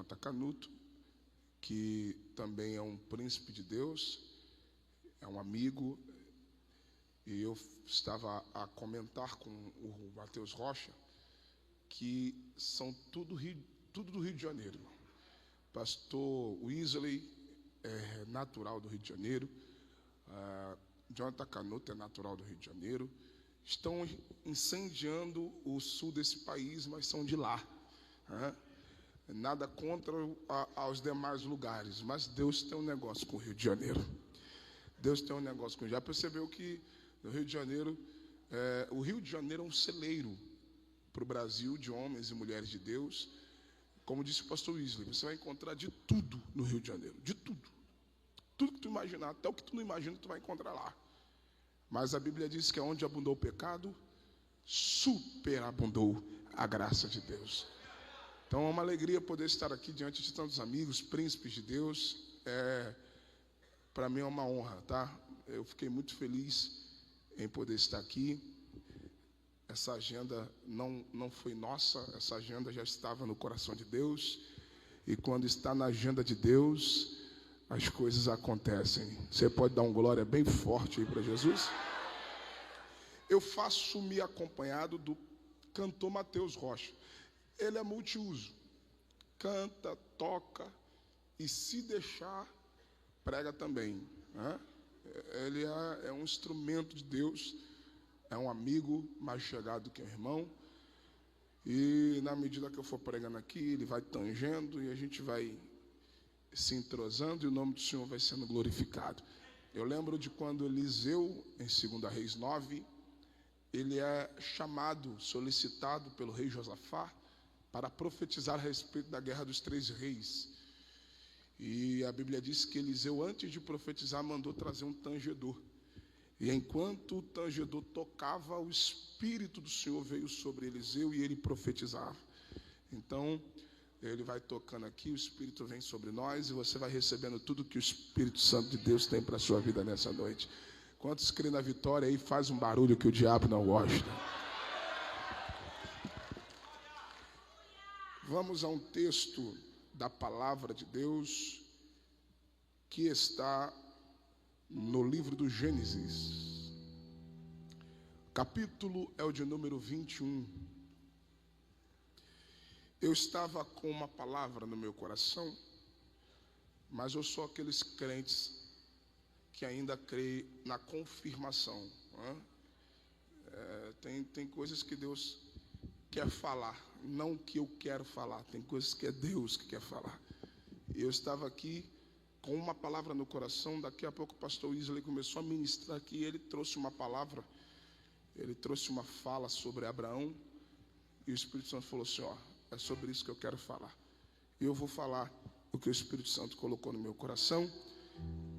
Jonathan Canuto, que também é um príncipe de Deus, é um amigo, e eu estava a comentar com o Matheus Rocha que são tudo do Rio de Janeiro. Pastor Wesley é natural do Rio de Janeiro, Jonathan Canuto é natural do Rio de Janeiro, estão incendiando o sul desse país, mas são de lá. Nada contra aos demais lugares, mas Deus tem um negócio com o Rio de Janeiro. Deus tem um negócio com. Já percebeu que no Rio de Janeiro, o Rio de Janeiro é um celeiro para o Brasil de homens e mulheres de Deus. Como disse o pastor Wesley, você vai encontrar de tudo no Rio de Janeiro, de tudo. Tudo que tu imaginar, até o que tu não imagina, tu vai encontrar lá. Mas a Bíblia diz que onde abundou o pecado, superabundou a graça de Deus. Então é uma alegria poder estar aqui diante de tantos amigos, príncipes de Deus. Para mim é uma honra, tá? Eu fiquei muito feliz em poder estar aqui. Essa agenda não foi nossa, essa agenda já estava no coração de Deus. E quando está na agenda de Deus, as coisas acontecem. Você pode dar um glória bem forte aí para Jesus? Eu faço-me acompanhado do cantor Matheus Rocha. Ele é multiuso. Canta, toca e, se deixar, prega também. Ele é um instrumento de Deus, é um amigo mais chegado que um irmão. E na medida que eu for pregando aqui, ele vai tangendo e a gente vai se entrosando e o nome do Senhor vai sendo glorificado. Eu lembro de quando Eliseu, em 2 Reis 9, ele é chamado, solicitado pelo rei Josafá para profetizar a respeito da guerra dos 3 reis. E a Bíblia diz que Eliseu, antes de profetizar, mandou trazer um tangedor. E enquanto o tangedor tocava, o Espírito do Senhor veio sobre Eliseu e ele profetizava. Então, ele vai tocando aqui, o Espírito vem sobre nós e você vai recebendo tudo que o Espírito Santo de Deus tem para a sua vida nessa noite. Quantos creem na vitória aí, faz um barulho que o diabo não gosta. Vamos a um texto da palavra de Deus que está no livro do Gênesis. Capítulo é o de número 21. Eu estava com uma palavra no meu coração, mas eu sou aqueles crentes que ainda creem na confirmação. Tem coisas que Deus quer falar, não que eu quero falar. Tem coisas que é Deus que quer falar. Eu estava aqui com uma palavra no coração. Daqui a pouco o pastor Wesley começou a ministrar aqui e ele trouxe uma palavra, ele trouxe uma fala sobre Abraão. E o Espírito Santo falou assim, é sobre isso que eu quero falar. E eu vou falar o que o Espírito Santo colocou no meu coração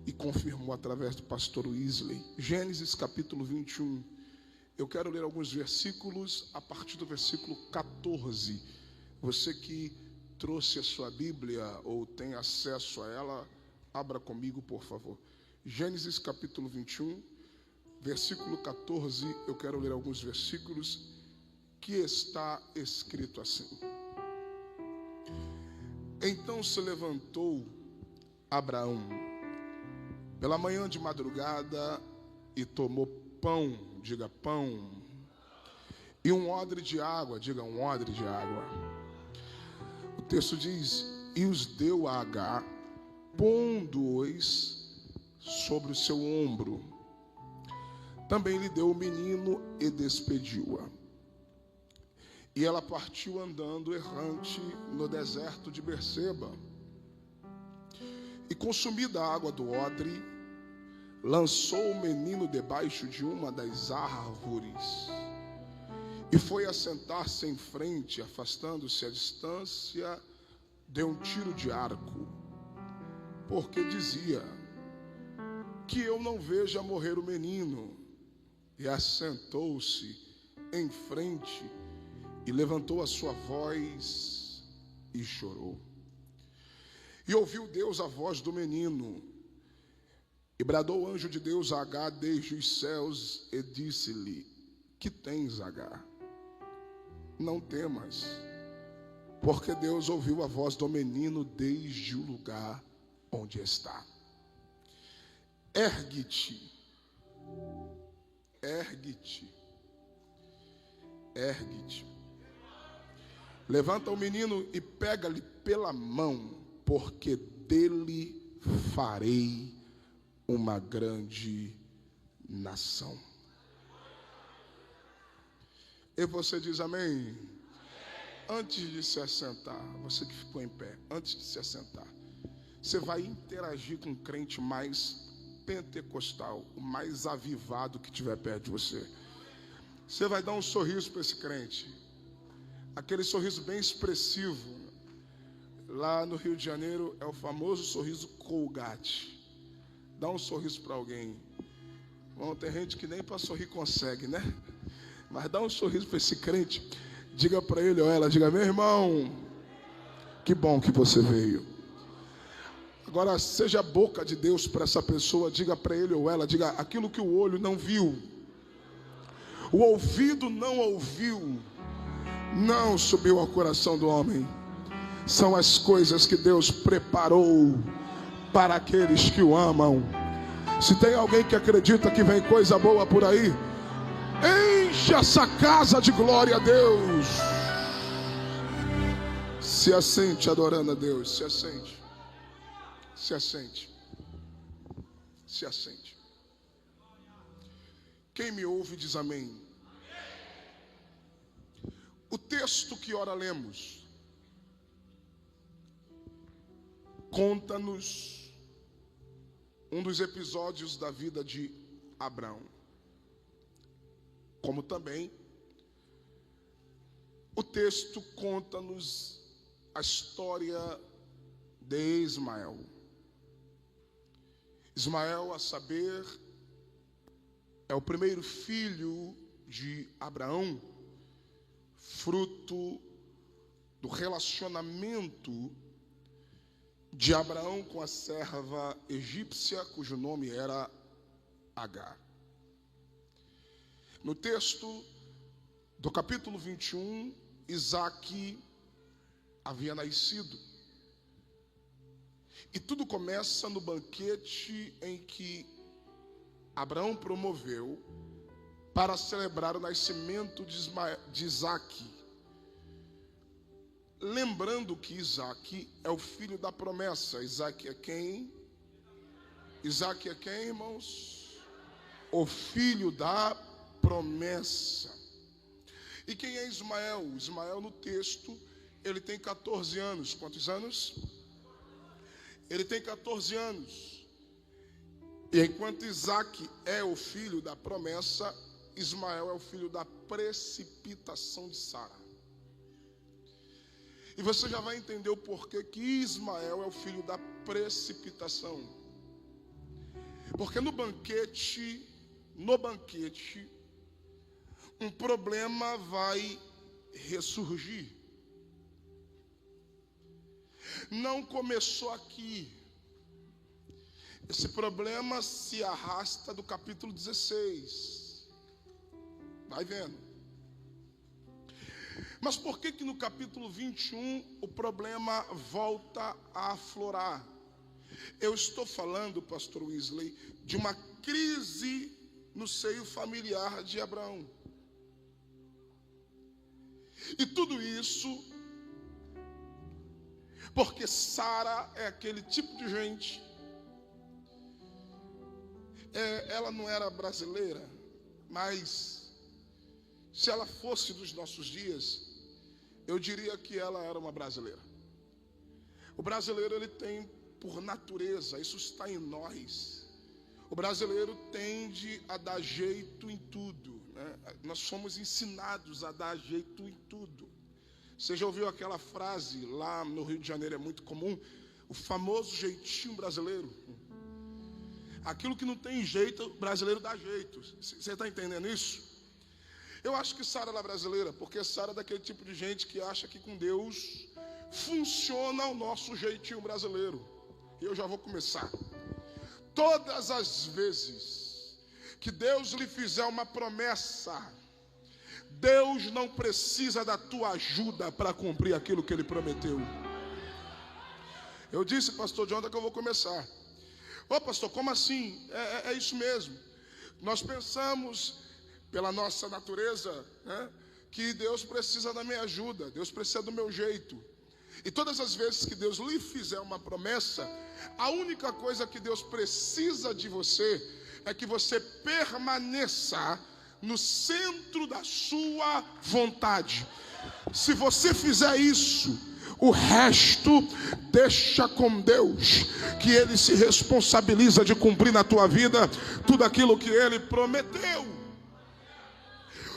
e confirmou através do pastor Wesley. Gênesis capítulo 21. Eu quero ler alguns versículos a partir do versículo 14. Você que trouxe a sua Bíblia ou tem acesso a ela, abra comigo, por favor. Gênesis capítulo 21, versículo 14. Eu quero ler alguns versículos que está escrito assim. Então se levantou Abraão pela manhã de madrugada e tomou pão, diga pão, e um odre de água, diga um odre de água. O texto diz, e os deu a Agar, pondo-os sobre o seu ombro. Também lhe deu o menino e despediu-a. E ela partiu andando errante no deserto de Berseba. E consumida a água do odre, lançou o menino debaixo de uma das árvores e foi assentar-se em frente, afastando-se à distância, deu um tiro de arco, porque dizia, que eu não veja morrer o menino. E assentou-se em frente e levantou a sua voz e chorou. E ouviu Deus a voz do menino, e bradou o anjo de Deus a Agar desde os céus, e disse-lhe, que tens, Agar? Não temas, porque Deus ouviu a voz do menino desde o lugar onde está. Ergue-te, ergue-te, ergue-te. Levanta o menino e pega-lhe pela mão, porque dele farei uma grande nação. E você diz amém? Antes de se assentar, você que ficou em pé, antes de se assentar, você vai interagir com um crente mais pentecostal, o mais avivado que estiver perto de você. Você vai dar um sorriso para esse crente, aquele sorriso bem expressivo. Lá no Rio de Janeiro é o famoso sorriso Colgate. Dá um sorriso para alguém. Bom, tem gente que nem para sorrir consegue, né? Mas dá um sorriso para esse crente. Diga para ele ou ela, diga: meu irmão, que bom que você veio. Agora, seja a boca de Deus para essa pessoa. Diga para ele ou ela, diga: aquilo que o olho não viu, o ouvido não ouviu, não subiu ao coração do homem, são as coisas que Deus preparou para aqueles que o amam. Se tem alguém que acredita que vem coisa boa por aí, enche essa casa de glória a Deus. Se assente adorando a Deus. Se assente. Se assente. Se assente. Quem me ouve diz amém. O texto que ora lemos conta-nos um dos episódios da vida de Abraão, como também o texto conta-nos a história de Ismael. Ismael, a saber, é o primeiro filho de Abraão, fruto do relacionamento de Abraão com a serva egípcia, cujo nome era Agar. No texto do capítulo 21, Isaque havia nascido. E tudo começa no banquete em que Abraão promoveu para celebrar o nascimento de Isaque. Lembrando que Isaque é o filho da promessa. Isaque é quem? Isaque é quem, irmãos? O filho da promessa. E quem é Ismael? Ismael, no texto, ele tem 14 anos. Quantos anos? Ele tem 14 anos. E enquanto Isaque é o filho da promessa, Ismael é o filho da precipitação de Sara. E você já vai entender o porquê que Ismael é o filho da precipitação. Porque no banquete, um problema vai ressurgir. Não começou aqui. Esse problema se arrasta do capítulo 16. Vai vendo. Mas por que no capítulo 21 o problema volta a aflorar? Eu estou falando, pastor Wesley, de uma crise no seio familiar de Abraão. E tudo isso porque Sara é aquele tipo de gente. Ela não era brasileira, mas se ela fosse dos nossos dias, eu diria que ela era uma brasileira. O brasileiro, ele tem por natureza, isso está em nós. O brasileiro tende a dar jeito em tudo, né? Nós somos ensinados a dar jeito em tudo. Você já ouviu aquela frase, lá no Rio de Janeiro é muito comum, o famoso jeitinho brasileiro? Aquilo que não tem jeito, o brasileiro dá jeito. Você está entendendo isso? Eu acho que Sara era brasileira, porque Sara é daquele tipo de gente que acha que com Deus funciona o nosso jeitinho brasileiro. E eu já vou começar. Todas as vezes que Deus lhe fizer uma promessa, Deus não precisa da tua ajuda para cumprir aquilo que Ele prometeu. Eu disse, pastor Jonathan, que eu vou começar. Ô pastor, como assim? É isso mesmo. Nós pensamos, pela nossa natureza, né, que Deus precisa da minha ajuda, Deus precisa do meu jeito. E todas as vezes que Deus lhe fizer uma promessa, a única coisa que Deus precisa de você é que você permaneça no centro da sua vontade. Se você fizer isso, o resto deixa com Deus, que Ele se responsabiliza de cumprir na tua vida tudo aquilo que Ele prometeu.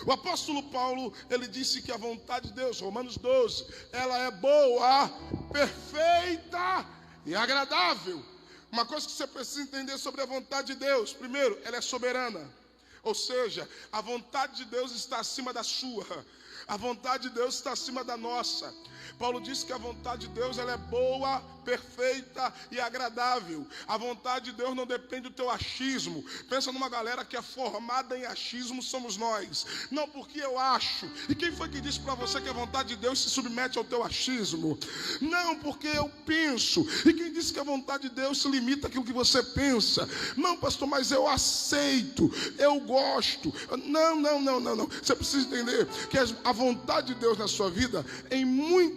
O apóstolo Paulo, ele disse que a vontade de Deus, Romanos 12, ela é boa, perfeita e agradável. Uma coisa que você precisa entender sobre a vontade de Deus: primeiro, ela é soberana. Ou seja, a vontade de Deus está acima da sua. A vontade de Deus está acima da nossa. Paulo disse que a vontade de Deus, ela é boa, perfeita e agradável. A vontade de Deus não depende do teu achismo. Pensa numa galera que é formada em achismo, somos nós. Não porque eu acho. E quem foi que disse para você que a vontade de Deus se submete ao teu achismo? Não, porque eu penso. E quem disse que a vontade de Deus se limita àquilo que você pensa? Não, pastor, mas eu aceito, eu gosto. Não. Você precisa entender que a vontade de Deus na sua vida, em muitas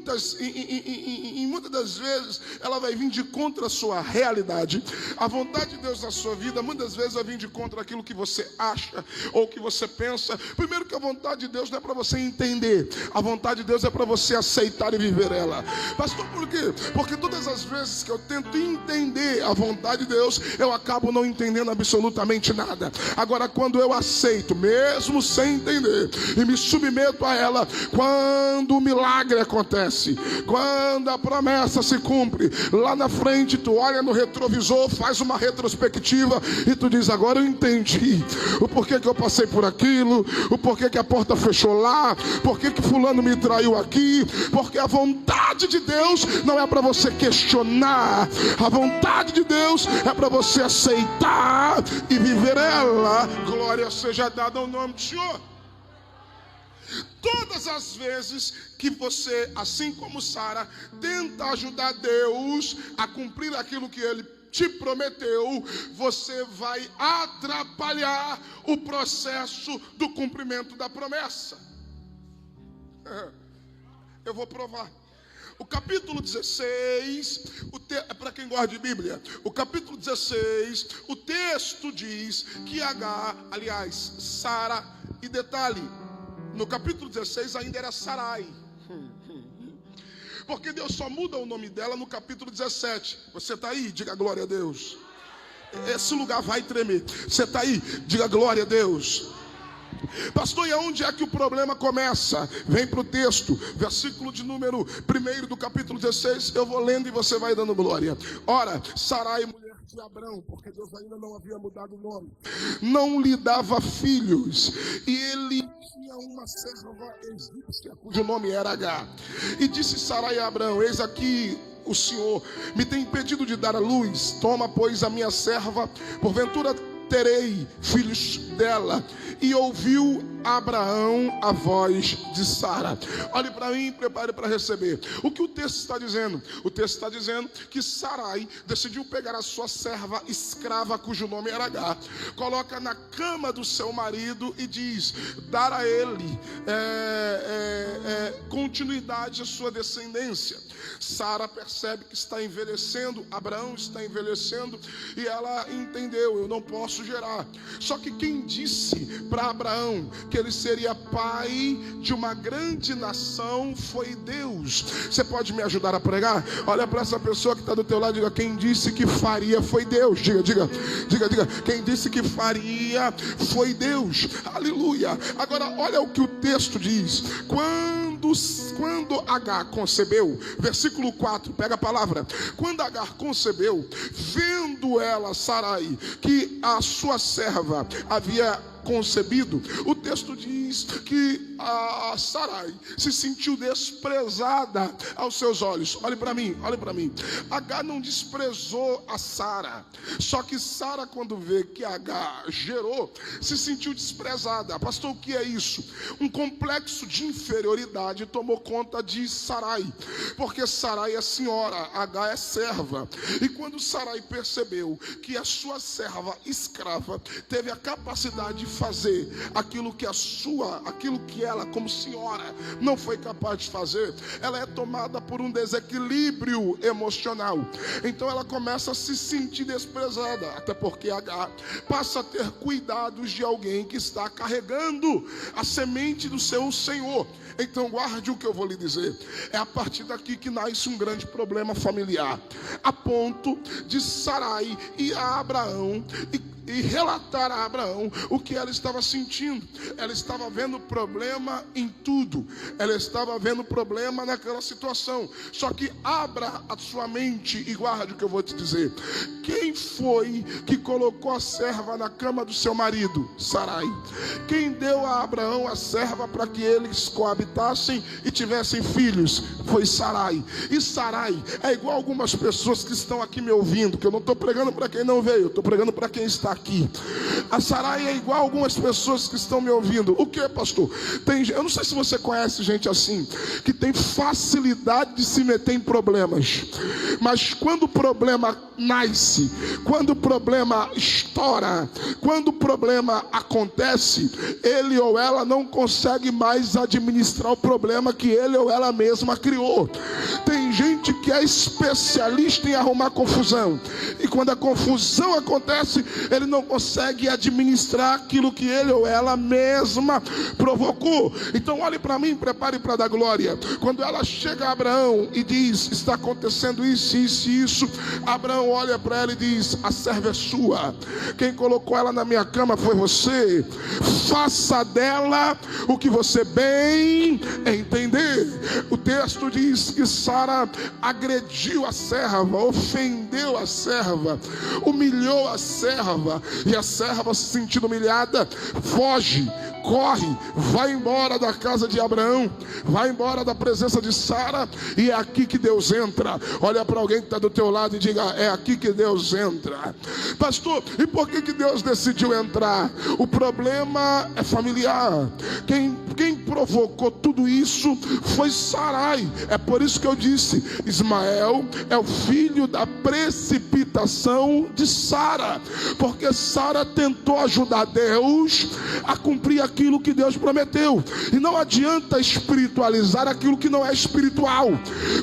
das vezes, ela vai vir de contra a sua realidade. A vontade de Deus na sua vida, muitas vezes, vai vir de contra aquilo que você acha ou que você pensa. Primeiro, que a vontade de Deus não é para você entender. A vontade de Deus é para você aceitar e viver ela. Pastor, por quê? Porque todas as vezes que eu tento entender a vontade de Deus, eu acabo não entendendo absolutamente nada. Agora, quando eu aceito, mesmo sem entender, e me submeto a ela, quando o milagre acontece, quando a promessa se cumpre, lá na frente tu olha no retrovisor, faz uma retrospectiva e tu diz: agora eu entendi o porquê que eu passei por aquilo, o porquê que a porta fechou lá, porquê que fulano me traiu aqui. Porque a vontade de Deus não é para você questionar, a vontade de Deus é para você aceitar e viver ela. Glória seja dada ao nome do Senhor. Todas as vezes que você, assim como Sara, tenta ajudar Deus a cumprir aquilo que Ele te prometeu, você vai atrapalhar o processo do cumprimento da promessa. Eu vou provar. O capítulo 16, para quem gosta de Bíblia, o capítulo 16, o texto diz que Sara, e detalhe, no capítulo 16 ainda era Sarai. Porque Deus só muda o nome dela no capítulo 17. Você está aí? Diga glória a Deus. Esse lugar vai tremer. Você está aí? Diga glória a Deus. Pastor, e aonde é que o problema começa? Vem para o texto, versículo de número 1 do capítulo 16. Eu vou lendo e você vai dando glória. Ora, Sarai, mulher de Abrão, porque Deus ainda não havia mudado o nome, não lhe dava filhos, e ele tinha uma serva egípcia, cujo nome era Agar. E disse Sarai a Abrão: eis aqui o Senhor me tem impedido de dar à luz. Toma, pois, a minha serva, porventura terei filhos dela. E ouviu Abraão a voz de Sara. Olhe para mim e prepare para receber. O que o texto está dizendo? O texto está dizendo que Sarai decidiu pegar a sua serva escrava, cujo nome era Agar, coloca na cama do seu marido e diz: dar a ele continuidade à sua descendência. Sara percebe que está envelhecendo, Abraão está envelhecendo, e ela entendeu: eu não posso gerar. Só que quem disse para Abraão que ele seria pai de uma grande nação foi Deus. Você pode me ajudar a pregar? Olha para essa pessoa que está do teu lado e diga: quem disse que faria foi Deus. Diga. Quem disse que faria foi Deus. Aleluia. Agora olha o que o texto diz. Quando Agar concebeu, versículo 4, pega a palavra. Quando Agar concebeu, vendo ela, Sarai, que a sua serva havia concebido, o texto diz que a Sarai se sentiu desprezada aos seus olhos. Olhe para mim, olhe para mim. Agar não desprezou a Sara. Só que Sara, quando vê que Agar gerou, se sentiu desprezada. Pastor, o que é isso? Um complexo de inferioridade tomou conta de Sarai. Porque Sarai é senhora, Agar é serva. E quando Sarai percebeu que a sua serva escrava teve a capacidade de fazer aquilo que ela, como senhora, não foi capaz de fazer, ela é tomada por um desequilíbrio emocional. Então ela começa a se sentir desprezada, até porque Agar passa a ter cuidados de alguém que está carregando a semente do seu senhor. Então guarde o que eu vou lhe dizer. É a partir daqui que nasce um grande problema familiar, a ponto de Sarai ir a Abraão e relatar a Abraão o que ela estava sentindo. Ela estava vendo problema em tudo. Ela estava vendo problema naquela situação. Só que abra a sua mente e guarde o que eu vou te dizer. Quem foi que colocou a serva na cama do seu marido? Sarai. Quem deu a Abraão a serva para que eles coabitassem e tivessem filhos? Foi Sarai. E Sarai é igual algumas pessoas que estão aqui me ouvindo, que eu não estou pregando para quem não veio, eu estou pregando para quem está aqui. A Sarai é igual algumas pessoas que estão me ouvindo. O que, pastor? Eu não sei se você conhece gente assim, que tem facilidade de se meter em problemas, mas quando o problema nasce, quando o problema estoura, quando o problema acontece, ele ou ela não consegue mais administrar o problema que ele ou ela mesma criou. Tem gente que é especialista em arrumar confusão, e quando a confusão acontece, ele não consegue administrar aquilo que ele ou ela mesma provocou. Então olhe para mim, prepare para dar glória. Quando ela chega a Abraão e diz: está acontecendo isso, isso e isso, Abraão olha para ela e diz: a serva é sua, quem colocou ela na minha cama foi você, faça dela o que você bem entender. O texto diz que Sara agrediu a serva, ofendeu a serva, humilhou a serva, e a serva, se sentindo humilhada, foge, corre, vai embora da casa de Abraão, vai embora da presença de Sara. E é aqui que Deus entra. Olha para alguém que está do teu lado e diga: é aqui que Deus entra. Pastor, e por que Deus decidiu entrar? O problema é familiar. Quem provocou tudo isso foi Sarai. É por isso que eu disse: Ismael é o filho da precipitação de Sara, porque Sara tentou ajudar Deus a cumprir aquilo que Deus prometeu. E não adianta espiritualizar aquilo que não é espiritual,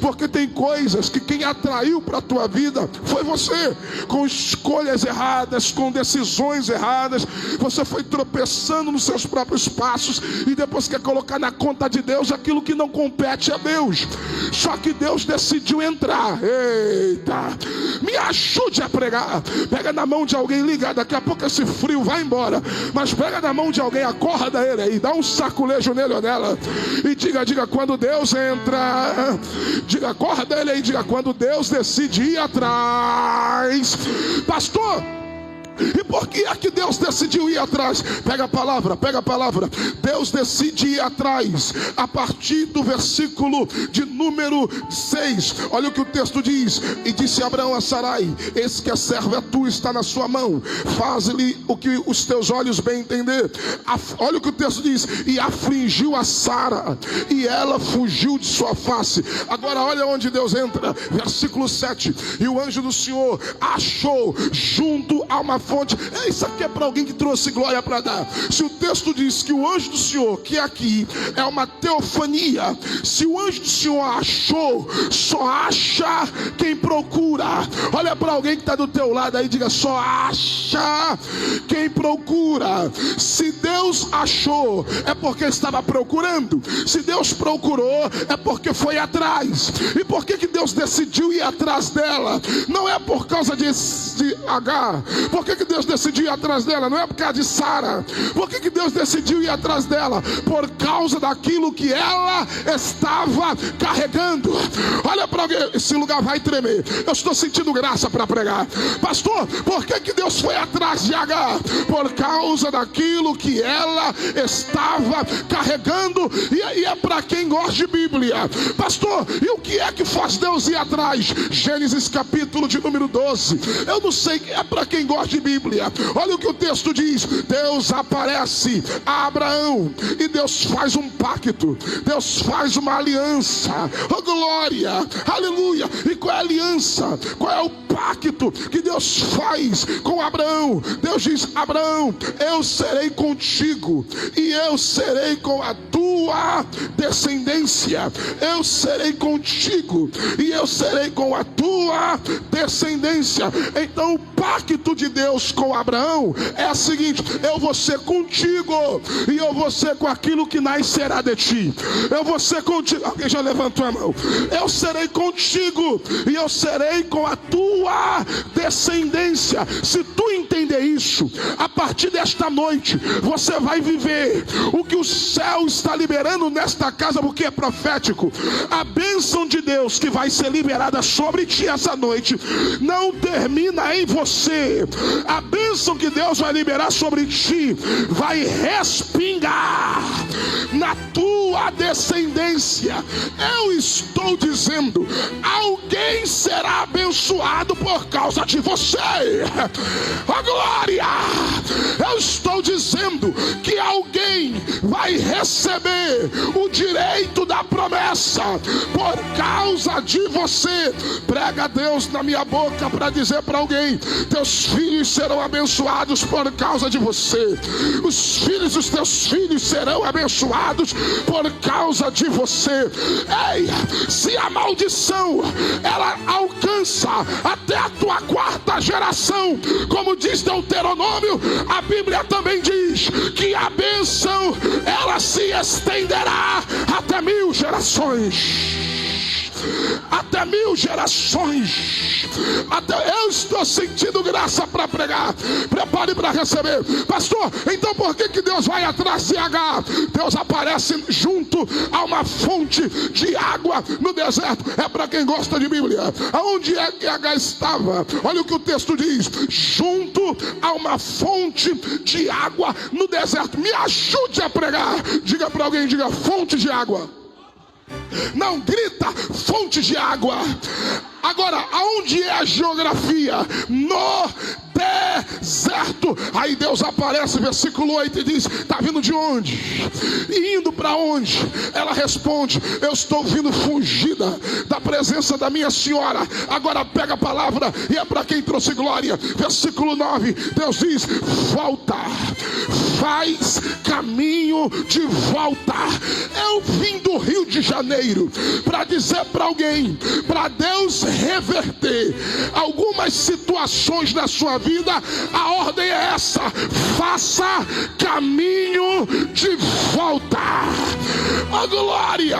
porque tem coisas que quem atraiu para a tua vida foi você, com escolhas erradas, com decisões erradas. Você foi tropeçando nos seus próprios passos e depois quer colocar na conta de Deus aquilo que não compete a Deus. Só que Deus decidiu entrar. Eita, me ajude a pregar. Pega na mão de alguém, liga, daqui a pouco esse frio vai embora, mas pega na mão de alguém, acorda ele aí, dá um saculejo nele ou nela e diga: quando Deus entra, diga, acorda ele aí, diga: quando Deus decide ir atrás. Pastor, e por que é que Deus decidiu ir atrás? Pega a palavra. Deus decide ir atrás a partir do versículo de número 6. Olha o que o texto diz: e disse Abraão a Sarai: eis que a serva tua está na sua mão, faz-lhe o que os teus olhos bem entender. Olha o que o texto diz: e afligiu a Sara, e ela fugiu de sua face. Agora olha onde Deus entra, versículo 7: e o anjo do Senhor achou junto a uma fonte. Isso aqui é para alguém que trouxe glória para dar. Se o texto diz que o anjo do Senhor, que aqui é uma teofania, se o anjo do Senhor achou, só acha quem procura. Olha para alguém que está do teu lado aí, diga: só acha quem procura. Se Deus achou, é porque estava procurando. Se Deus procurou, é porque foi atrás. E por que Deus decidiu ir atrás dela? Não é por causa de Agar. Por que que Deus decidiu ir atrás dela? Não é por causa de Sara. Por que Deus decidiu ir atrás dela? Por causa daquilo que ela estava carregando. Olha para alguém, esse lugar vai tremer. Eu estou sentindo graça para pregar. Pastor, por que Deus foi atrás de Agar? Por causa daquilo que ela estava carregando. E é para quem gosta de Bíblia. Pastor, e o que é que faz Deus ir atrás? Gênesis capítulo de número 12. Eu não sei, é para quem gosta de Bíblia. Olha o que o texto diz. Deus aparece a Abraão e Deus faz um pacto. Deus faz uma aliança. Oh glória, aleluia. E qual é a aliança? Qual é o pacto que Deus faz com Abraão? Deus diz: Abraão, eu serei contigo e eu serei com a tua descendência. Eu serei contigo e eu serei com a tua descendência. Então o pacto de Deus com Abraão é o seguinte: eu vou ser contigo e eu vou ser com aquilo que nascerá de ti. Eu vou ser contigo. Alguém já levantou a mão? Eu serei contigo e eu serei com a tua descendência. Se tu entender isso, a partir desta noite você vai viver o que o céu está liberando nesta casa, porque é profético. A bênção de Deus que vai ser liberada sobre ti essa noite não termina em você. A bênção que Deus vai liberar sobre ti vai respingar na tua descendência. Eu estou dizendo, alguém será abençoado por causa de você. Oh glória! Eu estou dizendo que alguém vai receber o direito da promessa por causa de você. Prega Deus na minha boca para dizer para alguém: teus filhos serão abençoados por causa de você. Os filhos dos teus filhos serão abençoados por causa de você. Ei, se a maldição ela alcança até a tua quarta geração, como diz Deuteronômio, a Bíblia também diz que a bênção ela se estenderá até 1000 gerações. Até 1000 gerações. Eu estou sentindo graça para pregar. Prepare para receber. Pastor, então por que Deus vai atrás de Agar? Deus aparece junto a uma fonte de água no deserto. É para quem gosta de Bíblia. Aonde é que Agar estava? Olha o que o texto diz: junto a uma fonte de água no deserto. Me ajude a pregar. Diga para alguém, diga: fonte de água. Não, grita: fonte de água. Agora, aonde é a geografia? No deserto. Aí Deus aparece, versículo 8, e diz: está vindo de onde? E indo para onde? Ela responde: eu estou vindo fugida da presença da minha senhora. Agora pega a palavra, e é para quem trouxe glória. Versículo 9, Deus diz: volta, faz caminho de volta. Eu vim do Rio de Janeiro para dizer para alguém, para Deus reverter algumas situações na sua vida, a ordem é essa: faça caminho de volta. A glória,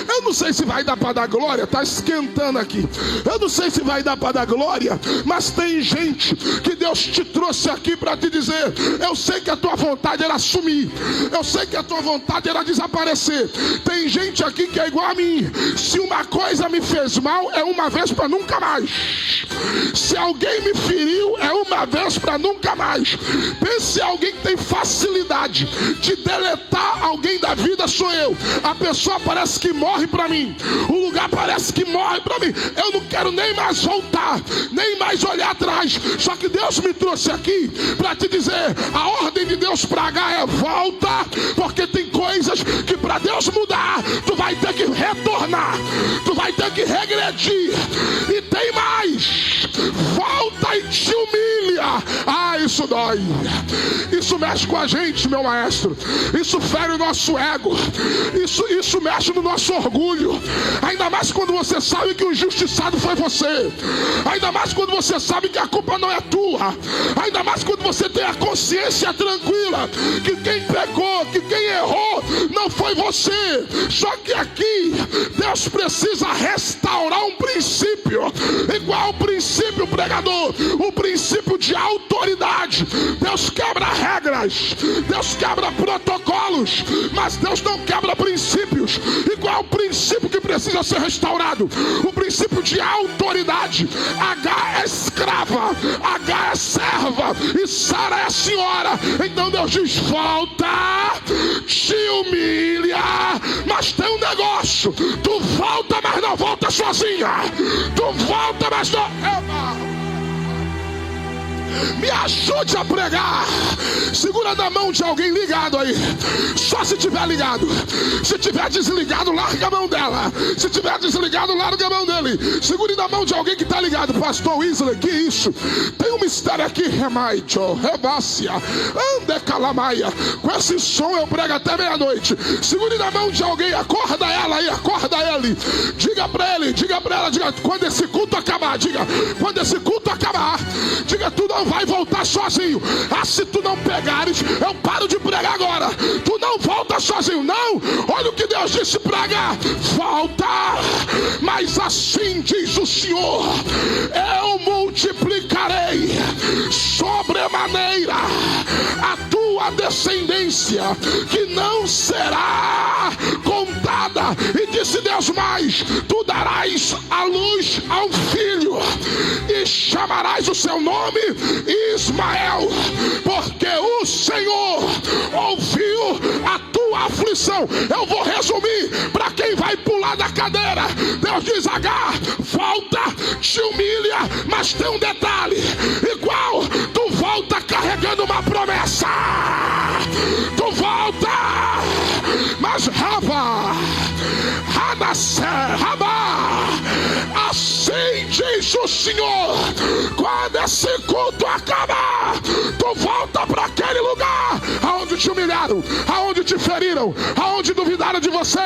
eu não sei se vai dar para dar glória, está esquentando aqui. Eu não sei se vai dar para dar glória, mas tem gente que Deus te trouxe aqui para te dizer: eu sei que a tua vontade era sumir, eu sei que a tua vontade era desaparecer. Tem gente aqui que é igual a mim: se uma coisa me fez mal, é uma vez para nunca mais. Se alguém me feriu, é uma vez para nunca mais. Pense em alguém que tem facilidade de deletar alguém da vida, sou eu. A pessoa parece que morre para mim, o lugar parece que morre para mim. Eu não quero nem mais voltar, nem mais olhar atrás. Só que Deus me trouxe aqui para te dizer: a ordem de Deus para Agar é volta, porque tem coisas que para Deus mudar, tu vai ter que retornar, tu vai ter que regredir. E tem mais: volta e te humilha. Ah, isso dói, isso mexe com a gente, meu maestro. Isso fere o nosso ego, isso mexe no nosso orgulho. Ainda mais quando você sabe que o injustiçado foi você, ainda mais quando você sabe que a culpa não é tua, ainda mais quando você tem a consciência tranquila que quem pecou, que quem errou não foi você. Só que aqui Deus precisa restaurar um princípio. Igual o princípio, pregador, o princípio de autoridade. Deus quebra regras, Deus quebra protocolos, mas Deus não quebra princípios. E qual é o princípio que precisa ser restaurado? O princípio de autoridade. H é escrava, H é serva e Sara é a senhora. Então Deus diz: volta, te humilha, mas tem um negócio: tu volta, mas não volta sozinha. Tu volta, mas não... Me ajude a pregar. Segura na mão de alguém ligado aí. Só se tiver ligado. Se tiver desligado, larga a mão dela. Se tiver desligado, larga a mão dele. Segure na mão de alguém que está ligado. Pastor Wesley, que isso? Tem um mistério aqui. Remaicho, rebácia, ande calamaia. Com esse som eu prego até meia-noite. Segure na mão de alguém. Acorda ela aí, acorda ele. Diga para ele, diga para ela. Diga, quando esse culto acabar. Diga, quando esse culto acabar. Diga, tu não vai voltar sozinho. Ah, se tu não pegares, eu paro de pregar agora. Tu não volta sozinho, não. Olha o que Deus disse: prega, volta. Mas assim diz o Senhor: eu multiplicarei sobremaneira a tua descendência, que não será contada. E disse Deus mais: tu darás a luz ao filho e chamarás o seu nome Ismael, porque o Senhor ouviu a tua aflição. Eu vou resumir para quem vai pular da cadeira. Deus diz: H, volta, te humilha, mas tem um detalhe. Igual, tu volta carregando uma promessa. Tu volta, mas Rava, assim diz o Senhor: quando esse culto acabar, tu volta para aquele lugar aonde te humilharam, aonde te feriram, aonde duvidaram de você,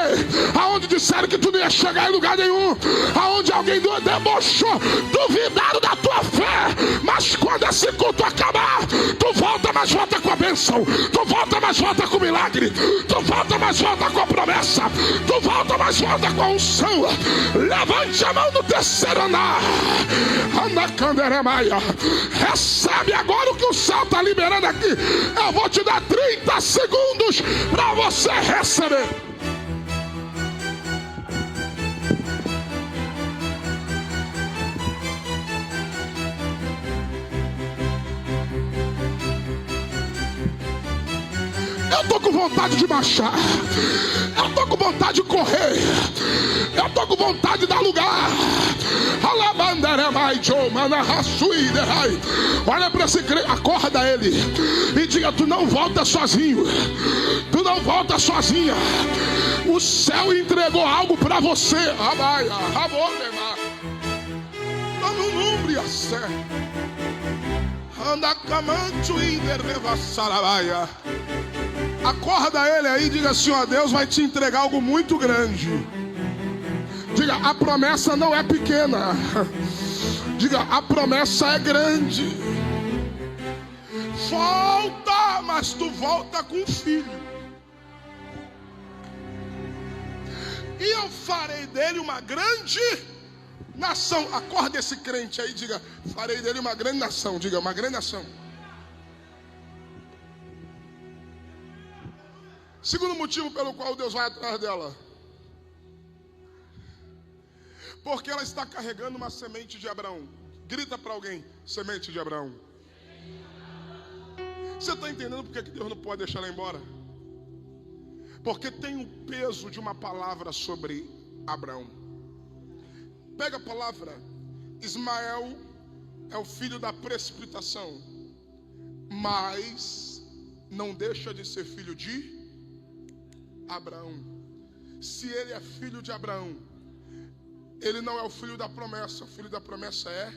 aonde disseram que tu não ia chegar em lugar nenhum, aonde alguém debochou, duvidaram da tua fé. Mas quando esse culto acabar, tu volta, mas volta com a bênção. Tu volta, mas volta com o milagre. Tu volta, mas volta com a promessa. Tu volta, mas volta com a unção. Levante a mão no terceiro andar. Anda, Canderemaia. Recebe agora o que o céu está liberando aqui. Eu vou te dar 30 segundos para você receber. Eu tô com vontade de marchar. Eu tô com vontade de correr. Eu tô com vontade de dar lugar. Olha para esse crente, acorda ele e diga: tu não volta sozinho. Tu não volta sozinha. O céu entregou algo para você. Não numbre a sé. Anda camancho e salavaia. Acorda ele aí e diga assim: ó, Deus vai te entregar algo muito grande. Diga: a promessa não é pequena. Diga: a promessa é grande. Volta, mas tu volta com o filho. E eu farei dele uma grande nação. Acorda esse crente aí, diga: farei dele uma grande nação. Diga: uma grande nação. Segundo motivo pelo qual Deus vai atrás dela: porque ela está carregando uma semente de Abraão. Grita para alguém: semente de Abraão. Você está entendendo porque que Deus não pode deixar ela embora? Porque tem o peso de uma palavra sobre Abraão. Pega a palavra. Ismael é o filho da precipitação, mas não deixa de ser filho de Abraão. Se ele é filho de Abraão, ele não é o filho da promessa. O filho da promessa é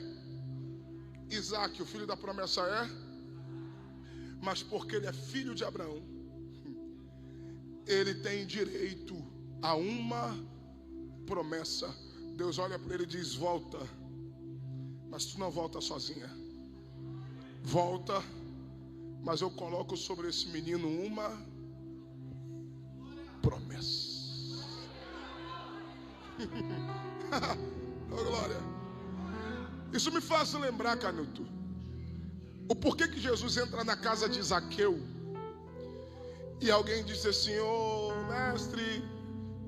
Isaac. O filho da promessa é... Mas porque ele é filho de Abraão, ele tem direito a uma promessa. Deus olha para ele e diz: volta, mas tu não volta sozinha. Volta, mas eu coloco sobre esse menino uma promessa. Oh, glória. Isso me faz lembrar, Canuto, O porquê que Jesus entra na casa de Zaqueu e alguém diz assim: ô mestre,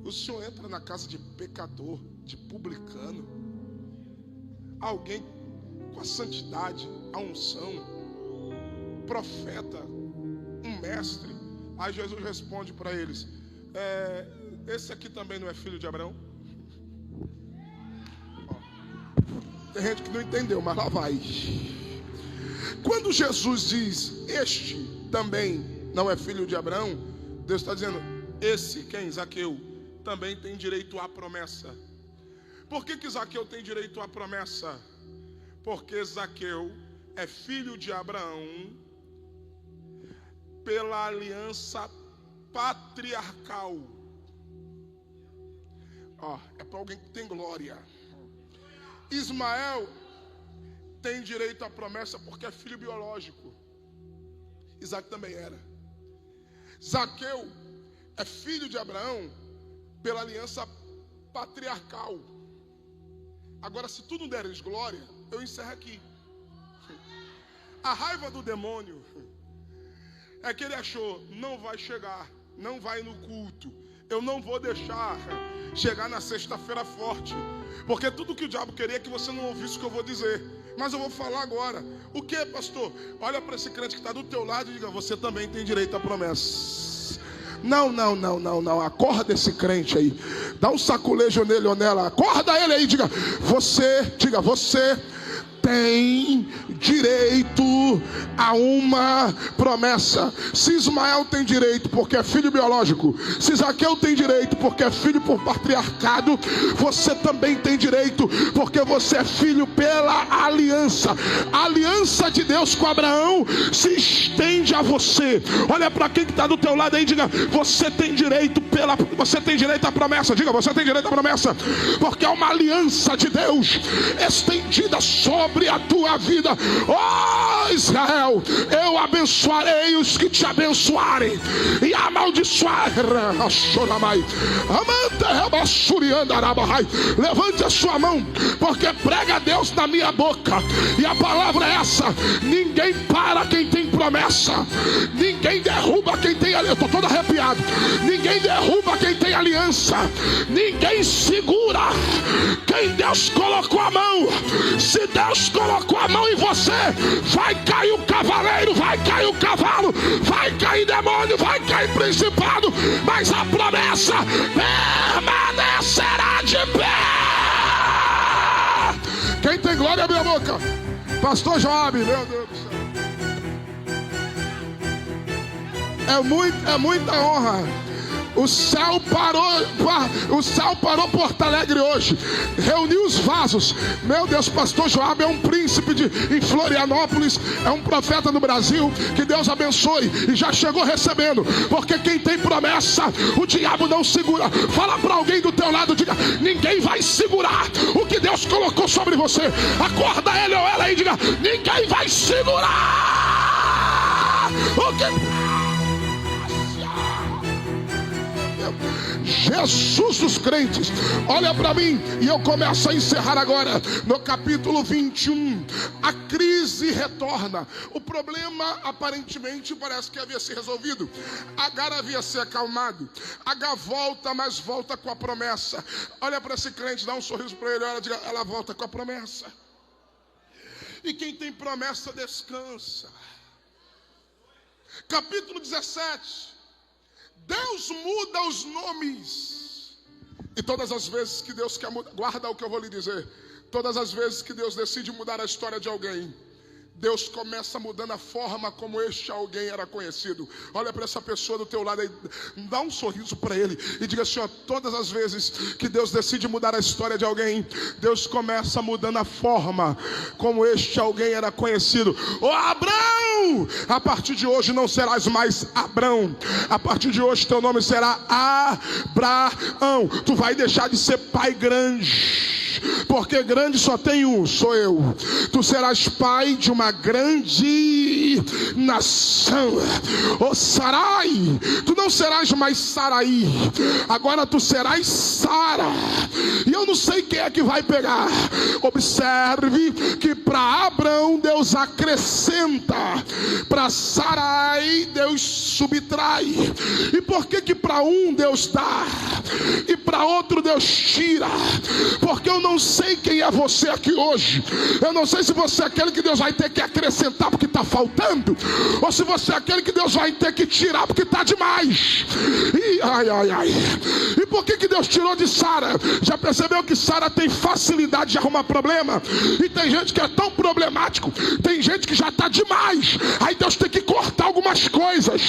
o senhor entra na casa de pecador, de publicano, alguém com a santidade, a unção, profeta, um mestre. Aí Jesus responde para eles: esse aqui também não é filho de Abraão? Tem gente que não entendeu, mas lá vai. Quando Jesus diz este também não é filho de Abraão, Deus está dizendo: esse, quem? Zaqueu, também tem direito à promessa. Por que Zaqueu tem direito à promessa? Porque Zaqueu é filho de Abraão pela aliança patriarcal. É para alguém que tem glória. Ismael tem direito à promessa porque é filho biológico. Isaac também era. Zaqueu é filho de Abraão pela aliança patriarcal. Agora, se tu não deres glória, eu encerro aqui. A raiva do demônio é que ele achou: não vai chegar, não vai no culto, eu não vou deixar chegar na sexta-feira forte, porque tudo que o diabo queria é que você não ouvisse o que eu vou dizer. Mas eu vou falar agora. O que, pastor? Olha para esse crente que está do teu lado e diga: você também tem direito à promessa. Não. Acorda esse crente aí. Dá um saculejo nele ou nela. Acorda ele aí. Diga: você tem direito a uma promessa. Se Ismael tem direito porque é filho biológico, se Zaqueu tem direito porque é filho por patriarcado, você também tem direito porque você é filho pela aliança. A aliança de Deus com Abraão se estende a você. Olha para quem está do teu lado aí e diga: você tem direito à promessa. Diga: você tem direito à promessa, porque é uma aliança de Deus estendida sobre a tua vida. Israel, eu abençoarei os que te abençoarem e amaldiçoarei. Levante a sua mão, porque prega a Deus na minha boca, e a palavra é essa: ninguém para quem tem promessa, ninguém derruba quem tem aliança. Eu estou todo arrepiado. Ninguém derruba quem tem aliança, ninguém segura quem Deus colocou a mão. Se Deus colocou a mão em você, vai cair o cavaleiro, vai cair o cavalo, vai cair demônio, vai cair principado, mas a promessa permanecerá de pé. Quem tem glória, abre a boca. Pastor Joab, meu Deus do céu. É muita honra. O céu parou Porto Alegre hoje, reuniu os vasos. Meu Deus, pastor Joab é um príncipe em Florianópolis, é um profeta no Brasil. Que Deus abençoe, e já chegou recebendo, porque quem tem promessa, o diabo não segura. Fala para alguém do teu lado, diga: ninguém vai segurar o que Deus colocou sobre você. Acorda ele ou ela e diga: ninguém vai segurar o que... Jesus dos crentes, olha para mim, e eu começo a encerrar agora. No capítulo 21, a crise retorna. O problema aparentemente parece que havia se resolvido. Agar havia se acalmado. Agar volta, mas volta com a promessa. Olha para esse crente, dá um sorriso para ele, olha, diga: ela volta com a promessa. E quem tem promessa descansa. Capítulo 17. Deus muda os nomes. E todas as vezes que Deus quer mudar, guarda o que eu vou lhe dizer. Todas as vezes que Deus decide mudar a história de alguém, Deus começa mudando a forma como este alguém era conhecido. Olha para essa pessoa do teu lado aí, dá um sorriso para ele e diga assim: ó, todas as vezes que Deus decide mudar a história de alguém, Deus começa mudando a forma como este alguém era conhecido. Ô Abrão, a partir de hoje não serás mais Abrão. A partir de hoje teu nome será Abraão. Tu vai deixar de ser pai grande. porque grande só tem um, sou eu. Tu serás pai de uma grande nação. Ô Sarai, tu não serás mais Sarai, agora tu serás Sara. E eu não sei quem é que vai pegar. Observe que para Abraão Deus acrescenta, para Sarai Deus subtrai. E por que para um Deus dá e para outro Deus tira? Porque eu não sei quem é você aqui hoje. Eu não sei se você é aquele que Deus vai ter que acrescentar porque está faltando, ou se você é aquele que Deus vai ter que tirar porque está demais. E por que Deus tirou de Sara? Já percebeu que Sara tem facilidade de arrumar problema? E tem gente que é tão problemático, tem gente que já está demais, aí Deus tem que cortar algumas coisas.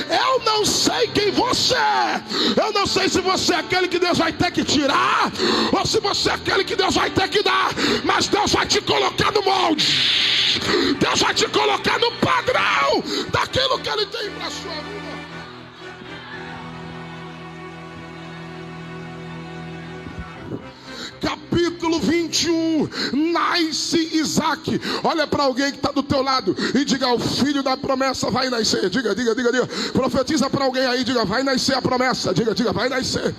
Eu não sei quem você é. Eu não sei se você é aquele que Deus vai ter que tirar, ou se você é aquele que Deus vai ter que dar. Mas Deus vai te colocar no molde, Deus vai te colocar no padrão daquilo que Ele tem para a sua vida. Capítulo 21, nasce Isaac. Olha para alguém que está do teu lado e diga: o filho da promessa vai nascer. Diga. Profetiza para alguém aí, diga: vai nascer a promessa. Diga, vai nascer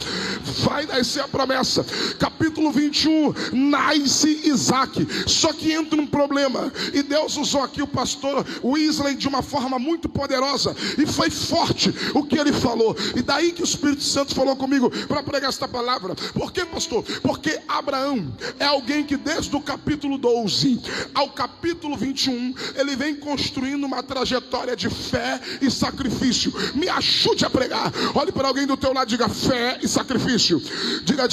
a promessa. Capítulo 21, nasce Isaac. Só que entra um problema, e Deus usou aqui o pastor Wesley de uma forma muito poderosa, e foi forte o que ele falou. E daí que o Espírito Santo falou comigo para pregar esta palavra. Por quê, pastor? Porque Abraão é alguém que desde o capítulo 12 ao capítulo 21, ele vem construindo uma trajetória de fé e sacrifício. Me ajude a pregar. Olhe para alguém do teu lado e diga: fé e sacrifício. Diga,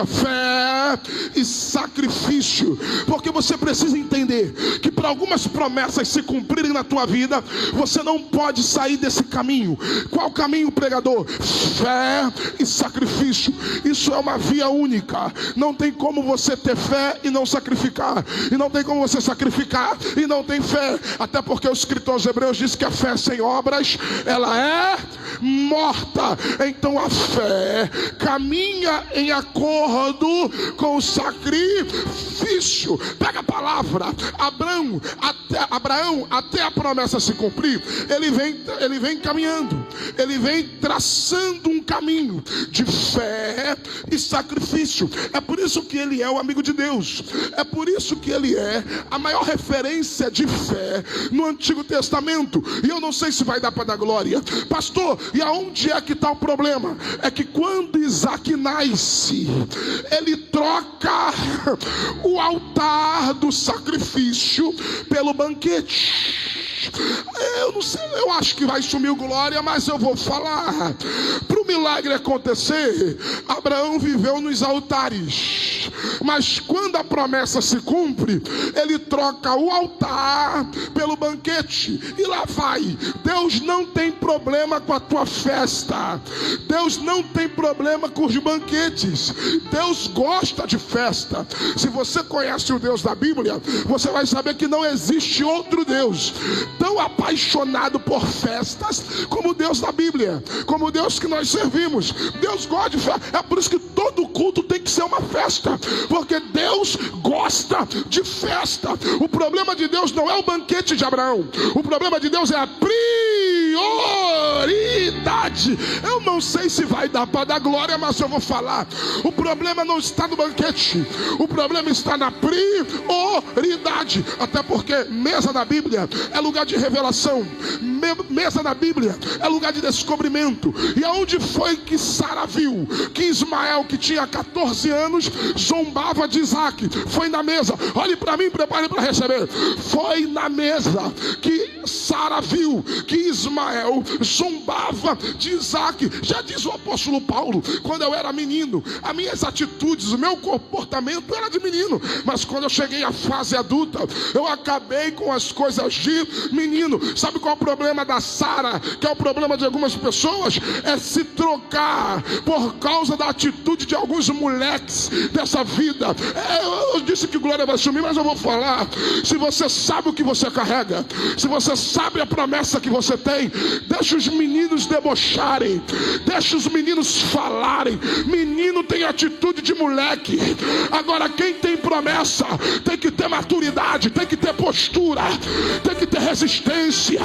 fé e sacrifício. Porque você precisa entender que para algumas promessas se cumprirem na tua vida, você não pode sair desse caminho. Qual caminho, pregador? Fé e sacrifício. Isso é uma via única. Não tem como você ter fé e não sacrificar, e não tem como você sacrificar e não tem fé. Até porque o escritor aos Hebreus diz que a fé sem obras, ela é morta. Então a fé caminha em acordo com o sacrifício. Pega a palavra. Abraão, até a promessa se cumprir, ele vem caminhando, ele vem traçando um caminho de fé e sacrifício. É por isso que ele é o amigo de Deus. É por isso que ele é a maior referência de fé no Antigo Testamento. E eu não sei se vai dar para dar glória, pastor. E aonde é que está o problema? É que quando Isaac nasce, ele troca o altar do sacrifício pelo banquete. Eu não sei, eu acho que vai sumir o glória, mas eu vou falar. Para o milagre acontecer, Abraão viveu nos altares, mas quando a promessa se cumpre, ele troca o altar pelo banquete. E lá vai. Deus não tem problema com a tua festa, Deus não tem problema com os banquetes. Deus gosta de festa. Se você conhece o Deus da Bíblia, você vai saber que não existe outro Deus tão apaixonado por festas como o Deus da Bíblia, como o Deus que nós servimos. Deus gosta de festa. É por isso que todo culto tem que ser uma festa, porque Deus gosta de festa. O problema de Deus não é o banquete de Abraão, o problema de Deus é a prioridade. Eu não sei se vai dar para dar glória, mas eu vou falar. O problema não está no banquete, o problema está na prioridade. Até porque mesa da Bíblia é lugar de revelação, mesa da Bíblia é lugar de descobrimento. E aonde foi que Sara viu que Ismael, que tinha 14 anos, zombava de Isaac? Foi na mesa. Olhe para mim, prepare para receber. Foi na mesa que Sara viu que Ismael zombava de Isaac. Já diz o apóstolo Paulo: quando eu era menino, as minhas atitudes, o meu comportamento era de menino, mas quando eu cheguei à fase adulta, eu acabei com as coisas de menino. Sabe qual é o problema da Sara? Que é o problema de algumas pessoas? É se trocar por causa da atitude de alguns moleques dessa vida. Eu disse que glória vai sumir, mas eu vou falar. Se você sabe o que você carrega, se você sabe a promessa que você tem, deixa os meninos debocharem, deixa os meninos falarem. Menino tem atitude de moleque. Agora quem tem promessa tem que ter maturidade, tem que ter postura, tem que ter resistência.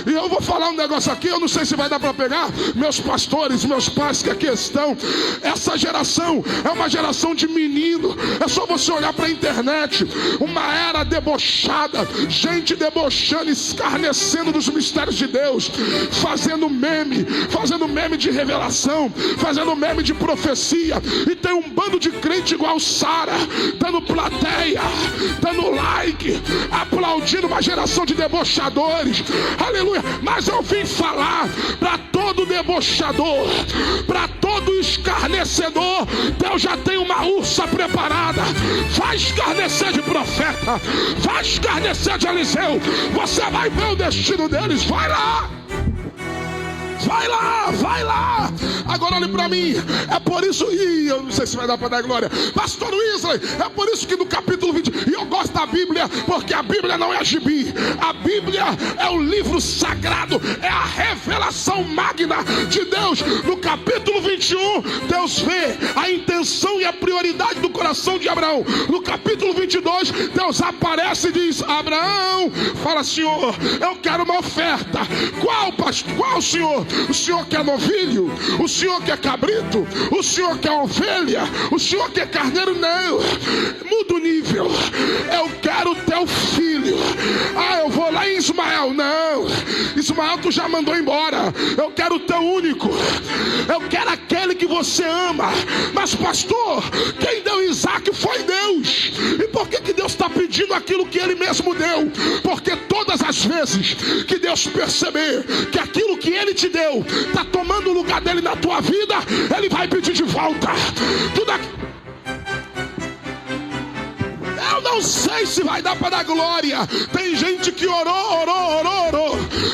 E eu vou falar um negócio aqui, eu não sei se vai dar para pegar. Meus pastores, meus pais que aqui estão, essa geração é uma geração de menino. É só você olhar para a internet, uma era debochada, gente debochando, escarnecendo dos mistérios de Deus, fazendo meme de revelação, fazendo meme de profecia. E tem um bando de crente igual Sara, dando plateia, dando like, aplaudindo uma geração de debochadores. Aleluia. Mas eu vim falar para todo debochador, para todo escarnecedor, Deus já tem uma ursa preparada. Vai escarnecer de profeta, vai escarnecer de Eliseu, você vai ver o destino deles. Vai lá, vai lá, vai lá. Agora olhe para mim, é por isso, e eu não sei se vai dar para dar glória, pastor Wesley, é por isso que no capítulo 20, e eu gosto da Bíblia, porque a Bíblia não é gibi, a Bíblia é o livro sagrado, é a revelação magna de Deus. No capítulo 21, Deus vê a intenção e a prioridade do coração de Abraão. No capítulo 22, Deus aparece e diz: Abraão, fala, Senhor, eu quero uma oferta. Qual, pastor? Qual, Senhor? O Senhor quer novilho? O Senhor quer cabrito? O Senhor quer ovelha? O Senhor quer carneiro? Não, muda o nível. Eu quero teu filho. Ah, eu vou lá em Ismael. Não, Ismael tu já mandou embora. Eu quero o teu único. Eu quero aquele que você ama. Mas pastor, quem deu Isaac foi Deus. E por que Deus está pedindo aquilo que Ele mesmo deu? Porque todas as vezes que Deus perceber que aquilo que Ele te deu está tomando o lugar dele na tua vida, Ele vai pedir de volta. Eu não sei se vai dar para dar glória. Tem gente que orou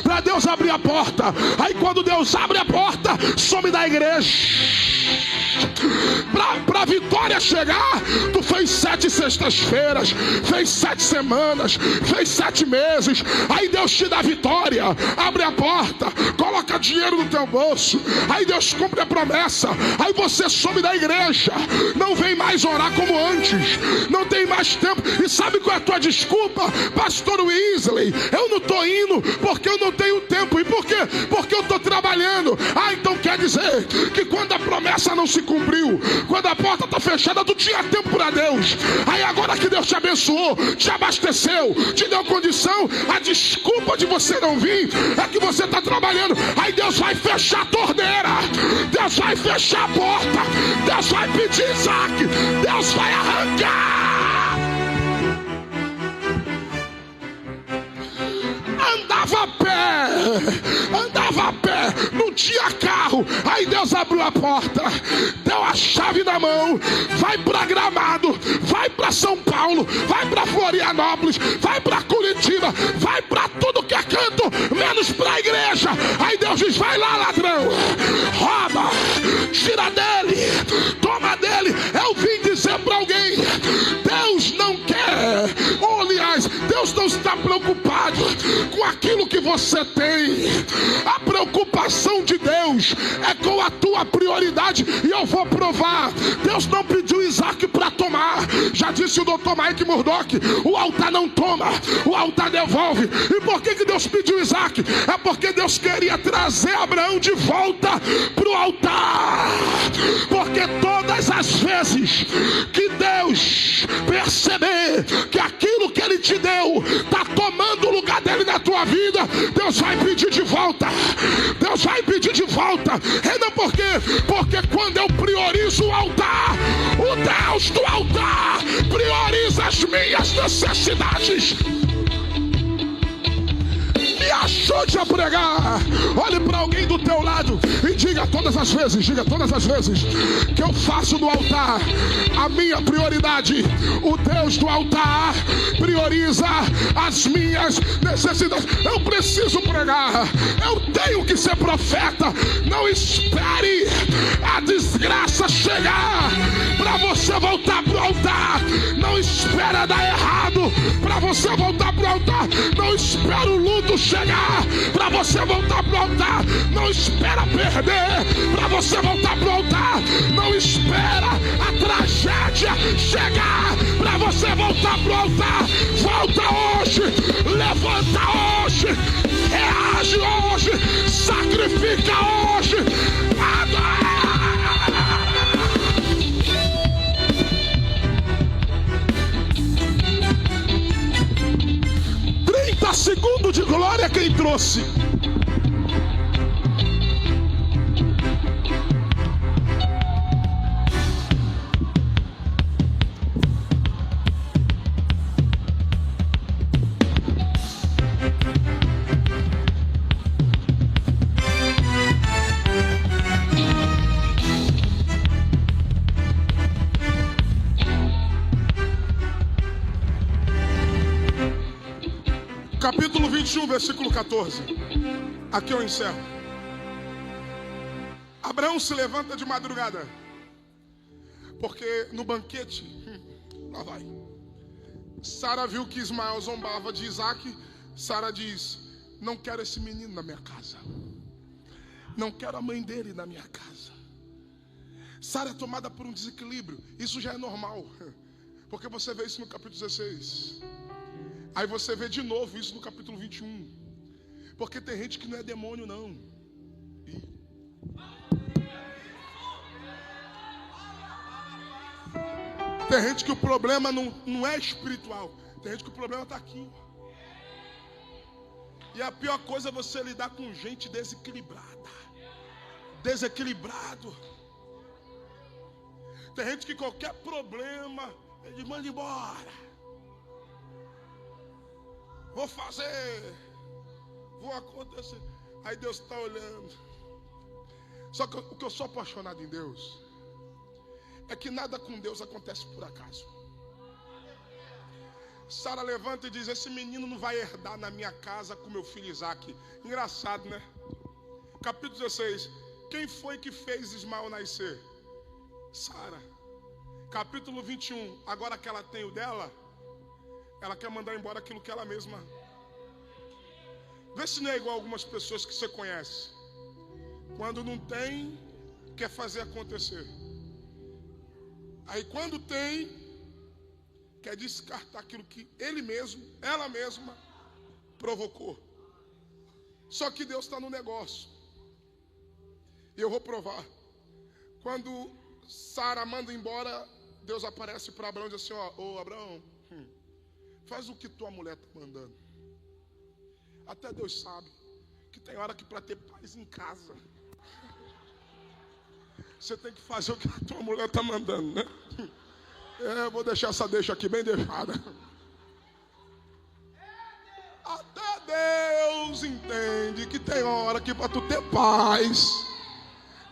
para Deus abrir a porta. Aí quando Deus abre a porta, some da igreja. Para a vitória chegar, tu fez 7 sextas-feiras, fez 7 semanas, fez 7 meses. Aí Deus te dá a vitória, abre a porta, coloca dinheiro no teu bolso. Aí Deus cumpre a promessa. Aí você some da igreja, não vem mais orar como antes, não tem mais tempo. E sabe qual é a tua desculpa? Pastor Wesley, eu não estou indo porque eu não tenho tempo. E por quê? Porque eu estou trabalhando. Ah, então quer dizer que quando a promessa não se cumpriu, quando a porta está fechada, tu tinha tempo para Deus. Aí agora que Deus te abençoou, te abasteceu, te deu condição, a desculpa de você não vir é que você está trabalhando. Aí Deus vai fechar a torneira, Deus vai fechar a porta, Deus vai pedir Isaac, Deus vai arrancar. Andava a pé, não tinha carro. Aí Deus abriu a porta, deu a chave na mão, vai para Gramado, vai para São Paulo, vai para Florianópolis, vai para Curitiba, vai para tudo que é canto, menos para a igreja. Aí Deus diz: vai lá, ladrão, rouba, tira dele, toma dele. Eu vim dizer para alguém: Deus não quer, ou aliás, Deus não está preocupado com aquilo que você tem. A preocupação de Deus é com a tua prioridade. E eu vou provar. Deus não pediu Isaac para tomar. Já disse o Dr. Mike Murdock: o altar não toma, o altar devolve. E por que Deus pediu Isaac? É porque Deus queria trazer Abraão de volta para o altar. Porque todas as vezes que Deus perceber que aquilo que Ele te deu está tomando o lugar dele na tua vida, Deus vai pedir de volta. Deus vai pedir de volta. Renan, por quê? Porque quando eu priorizo o altar, o Deus do altar prioriza as minhas necessidades. Me ajude a pregar. Olhe para alguém do teu lado e diga todas as vezes que eu faço do altar a minha prioridade. O Deus do altar prioriza as minhas necessidades. Eu preciso pregar, eu tenho que ser profeta. Não espere a desgraça chegar para você voltar para o altar. Não Não espera dar errado para você voltar para o altar. Não espera o luto chegar para você voltar para o altar. Não espera perder para você voltar para o altar. Não espera a tragédia chegar para você voltar para o altar. Volta hoje, levanta hoje, reage hoje, sacrifica hoje. Adora. 30 segundos de glória quem trouxe. Capítulo 21, versículo 14. Aqui eu encerro. Abraão se levanta de madrugada, porque no banquete, lá vai, Sara viu que Ismael zombava de Isaac. Sara diz: não quero esse menino na minha casa, não quero a mãe dele na minha casa. Sara é tomada por um desequilíbrio. Isso já é normal, porque você vê isso no capítulo 16. Aí você vê de novo isso no capítulo 21. Porque tem gente que não é demônio, não. Tem gente que o problema não é espiritual. Tem gente que o problema está aqui. E a pior coisa é você lidar com gente desequilibrada. Desequilibrado. Tem gente que qualquer problema ele manda embora. Vou fazer, vou acontecer. Aí Deus está olhando. Só que o que eu sou apaixonado em Deus é que nada com Deus acontece por acaso. Sara levanta e diz: esse menino não vai herdar na minha casa com meu filho Isaac. Engraçado, né? Capítulo 16. Quem foi que fez Ismael nascer? Sara. Capítulo 21. Agora que ela tem o dela, ela quer mandar embora aquilo que ela mesma. Vê se não é igual algumas pessoas que você conhece. Quando não tem, quer fazer acontecer. Aí quando tem, quer descartar aquilo que ele mesmo, ela mesma provocou. Só que Deus está no negócio. E eu vou provar. Quando Sara manda embora, Deus aparece para Abraão e diz assim: ô Abraão, faz o que tua mulher está mandando. Até Deus sabe que tem hora que para ter paz em casa, você tem que fazer o que a tua mulher está mandando, né? Vou deixar essa deixa aqui bem deixada. Até Deus entende que tem hora que para tu ter paz,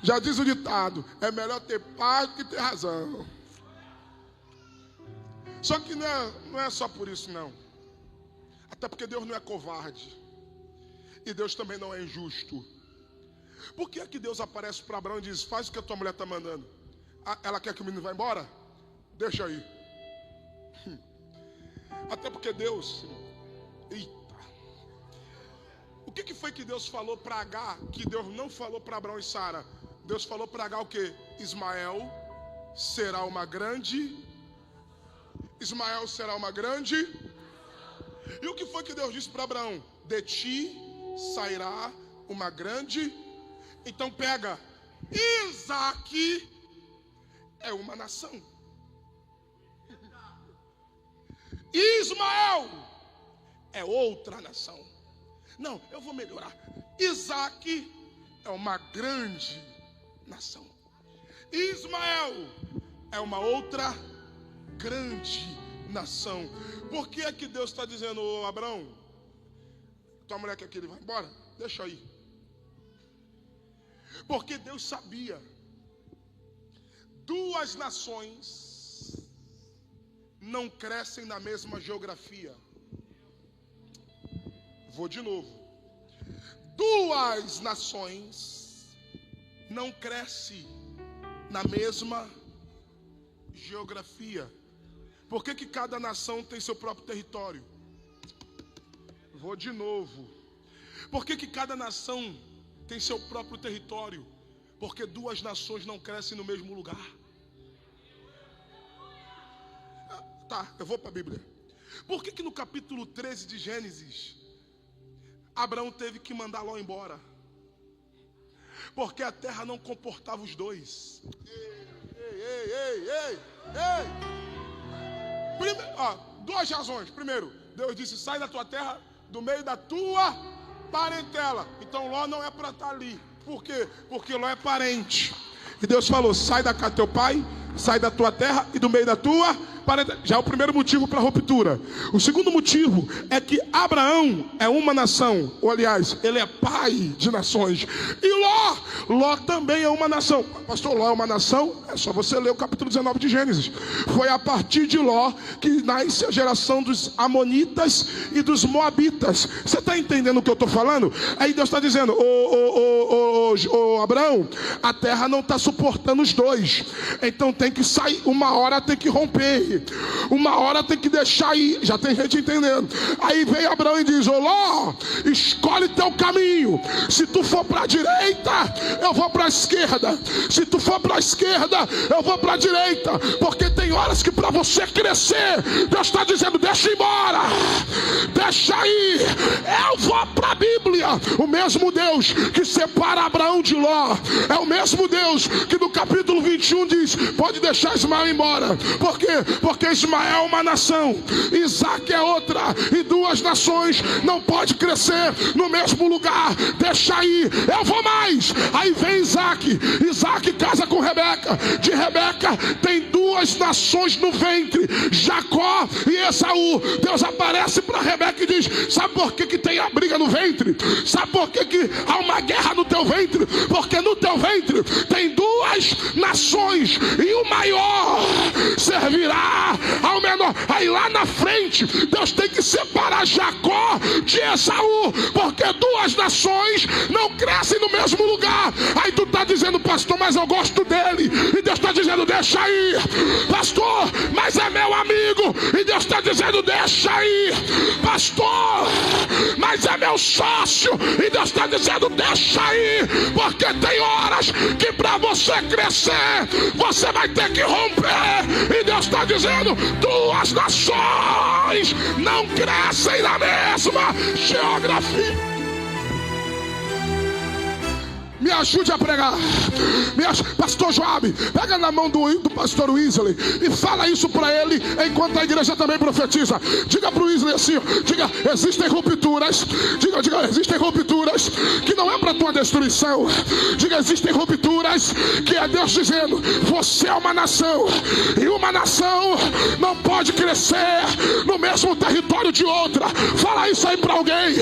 já diz o ditado, é melhor ter paz do que ter razão. Só que não é só por isso, não. Até porque Deus não é covarde. E Deus também não é injusto. Por que é que Deus aparece para Abraão e diz: faz o que a tua mulher está mandando? Ela quer que o menino vá embora? Deixa aí. Até porque Deus... Eita. O que foi que Deus falou para Agar, que Deus não falou para Abraão e Sara? Deus falou para Agar o quê? Ismael será uma grande... Ismael será uma grande... E o que foi que Deus disse para Abraão? De ti sairá uma grande... Então pega, Isaac é uma nação. Ismael é outra nação. Não, eu vou melhorar. Isaac é uma grande nação. Ismael é uma outra grande nação. Por que é que Deus está dizendo: ô Abraão, tua mulher quer que ele vá embora? Deixa aí. Porque Deus sabia, duas nações não crescem na mesma geografia. Vou de novo. Duas nações não crescem na mesma geografia. Por que cada nação tem seu próprio território? Vou de novo. Por que cada nação tem seu próprio território? Porque duas nações não crescem no mesmo lugar. Tá, eu vou para a Bíblia. Por que no capítulo 13 de Gênesis, Abraão teve que mandar Ló embora? Porque a terra não comportava os dois. Ei. Duas razões. Primeiro, Deus disse: sai da tua terra, do meio da tua parentela. Então Ló não é para estar ali. Por quê? Porque Ló é parente. E Deus falou: sai da casa do teu pai, sai da tua terra e do meio da tua parentela. Já é o primeiro motivo para a ruptura. O segundo motivo é que Abraão é uma nação, ou aliás, ele é pai de nações. E Ló também é uma nação. Pastor, Ló é uma nação? É só você ler o capítulo 19 de Gênesis. Foi a partir de Ló que nasce a geração dos amonitas e dos moabitas. Você está entendendo o que eu estou falando? Aí Deus está dizendo: Abraão, a terra não está suportando os dois. Então tem que sair, uma hora tem que romper. Uma hora tem que deixar ir. Já tem gente entendendo. Aí vem Abraão e diz: Ló, escolhe teu caminho. Se tu for para a direita, eu vou para a esquerda. Se tu for para a esquerda, eu vou para a direita. Porque tem horas que para você crescer, Deus está dizendo: deixa ir embora, deixa ir. Eu vou para a Bíblia. O mesmo Deus que separa Abraão de Ló é o mesmo Deus que no capítulo 21 diz: pode deixar Ismael embora. Por quê? Porque Ismael é uma nação, Isaac é outra, e duas nações não pode crescer no mesmo lugar. Deixa aí, eu vou mais. Aí vem Isaac casa com Rebeca. De Rebeca tem duas nações no ventre, Jacó e Esaú. Deus aparece para Rebeca e diz: sabe por que tem a briga no ventre? Sabe por que há uma guerra no teu ventre? Porque no teu ventre tem duas nações, e o maior servirá ao menor. Aí lá na frente Deus tem que separar Jacó de Esaú, porque duas nações não crescem no mesmo lugar. Aí tu está dizendo: pastor, mas eu gosto dele. E Deus está dizendo: deixa aí. Pastor, mas é meu amigo. E Deus está dizendo: deixa aí. Pastor, mas é meu sócio. E Deus está dizendo: deixa aí. Porque tem horas que para você crescer, você vai ter que romper. E Deus está dizendo: duas nações não crescem na mesma geografia. Me ajude a pregar. Pastor Joab, pega na mão do pastor Wesley e fala isso para ele, enquanto a igreja também profetiza. Diga para o Wesley assim: diga, existem rupturas. Diga, existem rupturas que não é para tua destruição. Diga, existem rupturas que é Deus dizendo: você é uma nação, e uma nação não pode crescer no mesmo território de outra. Fala isso aí para alguém.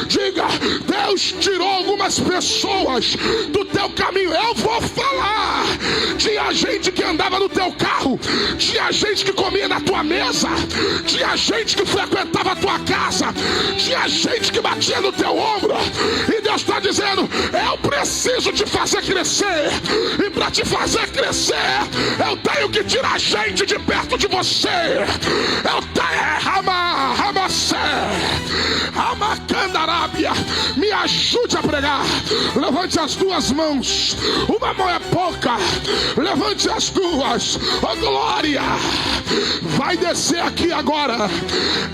Diga, Deus tirou algumas pessoas do teu caminho. Eu vou falar. Tinha gente que andava no teu carro, tinha gente que comia na tua mesa, tinha gente que frequentava a tua casa, tinha gente que batia no teu ombro. E Deus está dizendo: eu preciso te fazer crescer. E para te fazer crescer, eu tenho que tirar gente de perto de você. Eu tenho Amacandarábia. Me ajude a pregar. Levante as duas mãos. Uma mão é pouca. Levante as duas. Oh glória. Vai descer aqui agora,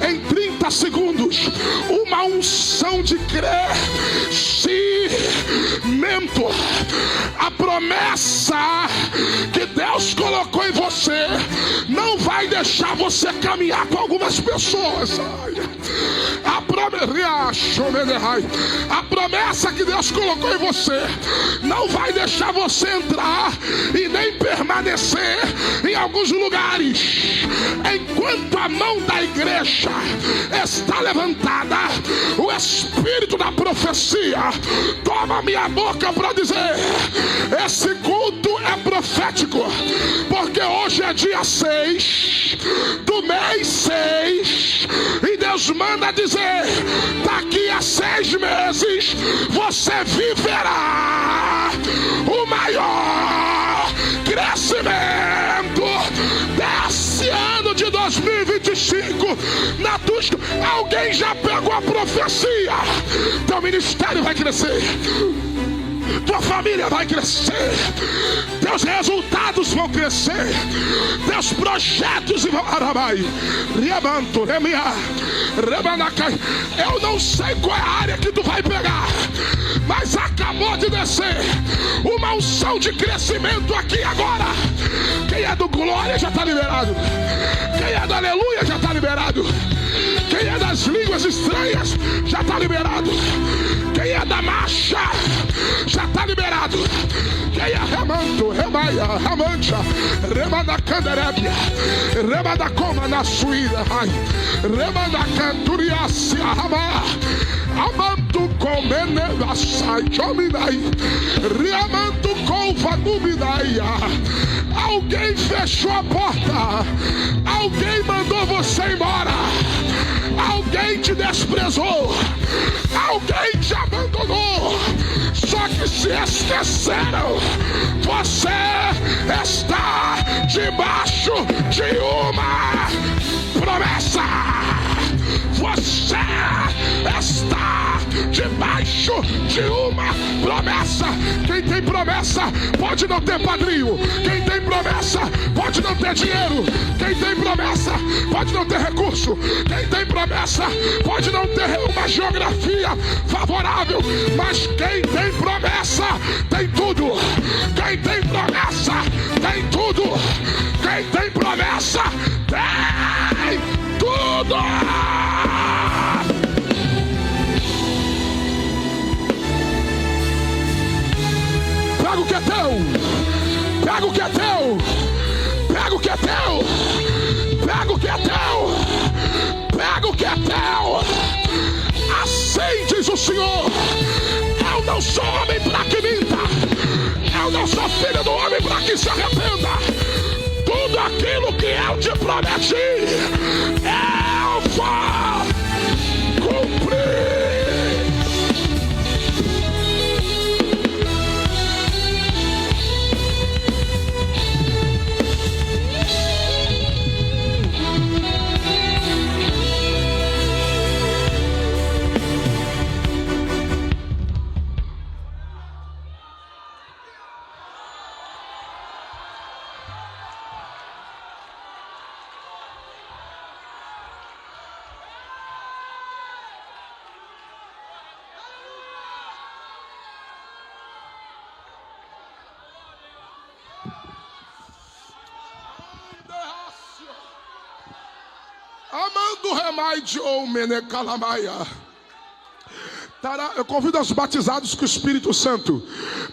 em 30 segundos, uma unção de crescimento. A promessa que Deus colocou em você não vai deixar você caminhar com algumas pessoas. A promessa que Deus colocou em você não vai deixar você entrar e nem permanecer em alguns lugares. Enquanto a mão da igreja está levantada, o espírito da profecia toma minha boca para dizer: esse culto é profético, porque hoje é dia 6 do mês 6, e Deus manda dizer: daqui a 6 meses você viverá o maior crescimento desse ano. ano de 2025, na tua história, alguém já pegou a profecia. Teu ministério vai crescer, tua família vai crescer, teus resultados vão crescer, teus projetos vão. Eu não sei qual é a área que tu vai pegar, mas acabou de descer uma unção de crescimento aqui agora. Quem é do glória já está liberado. Quem é do aleluia já está liberado. Quem é das línguas estranhas já está liberado. Quem é da marcha já está liberado. Quem é remanto, remaia, ramancha, remanda canderébia, remanda coma na suíra, remanda canturiacia, ramar, amanto comene vassai, chominai, riamanto colva numinaia. Alguém fechou a porta, alguém mandou você embora, alguém te desprezou, alguém te abandonou, só que se esqueceram. Você está debaixo de uma promessa. Você está debaixo de uma promessa. Quem tem promessa pode não ter padrinho. Quem tem promessa pode não ter dinheiro. Quem tem promessa pode não ter recurso. Quem tem promessa pode não ter uma geografia favorável. Mas quem tem promessa tem tudo. Quem tem promessa tem tudo. Quem tem promessa tem tudo. Pega o que é teu, pega o que é teu, pega o que é teu, pega o que é teu, pega o que é teu. Assim diz o Senhor: eu não sou homem para que minta, eu não sou filho do homem para que se arrependa. Tudo aquilo que eu te prometi, eu vou cumprir. Amando remédio ou menecalamaia. Eu convido os batizados com o Espírito Santo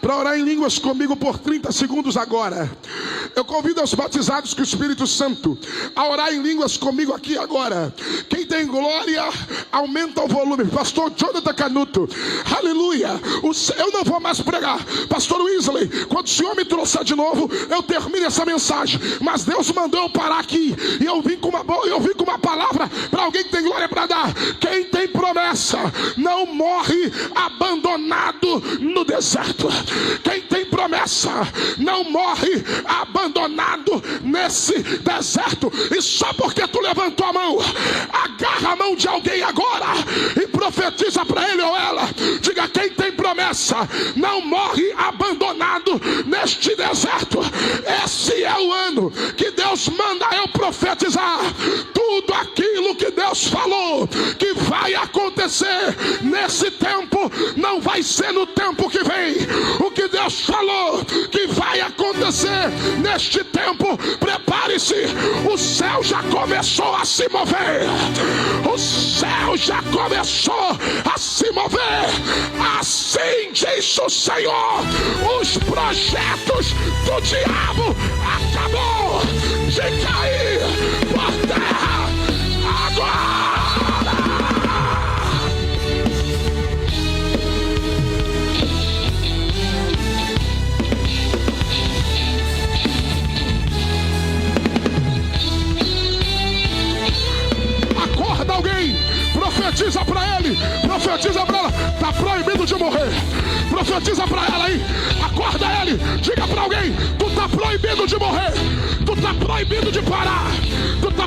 para orar em línguas comigo por 30 segundos agora. Eu convido os batizados com o Espírito Santo a orar em línguas comigo aqui agora. Quem tem glória, aumenta o volume. Pastor Jonathan Canuto, aleluia. Eu não vou mais pregar. Pastor Wesley, quando o Senhor me trouxer de novo, eu termino essa mensagem. Mas Deus mandou eu parar aqui, e eu vim com uma palavra para alguém que tem glória para dar. Quem tem promessa não morre abandonado no deserto. Quem tem promessa não morre abandonado nesse deserto. E só porque tu levantou a mão, agarra a mão de alguém agora e profetiza para ele ou ela. Diga: quem tem promessa não morre abandonado neste deserto. Esse é o ano que Deus manda eu profetizar. Tudo aquilo que Deus falou que vai acontecer nesse tempo, não vai ser no tempo que vem. O que Deus falou que vai acontecer neste tempo, prepare-se. O céu já começou a se mover. O céu já começou a se mover. Assim diz o Senhor: os projetos do diabo acabou de cair por terra agora. Acorda alguém, profetiza para ele, profetiza para ela. Está proibido de morrer. Profetiza para ela aí. Acorda ele, diga para alguém: tu está proibido de morrer. Tu está proibido de parar. Tu está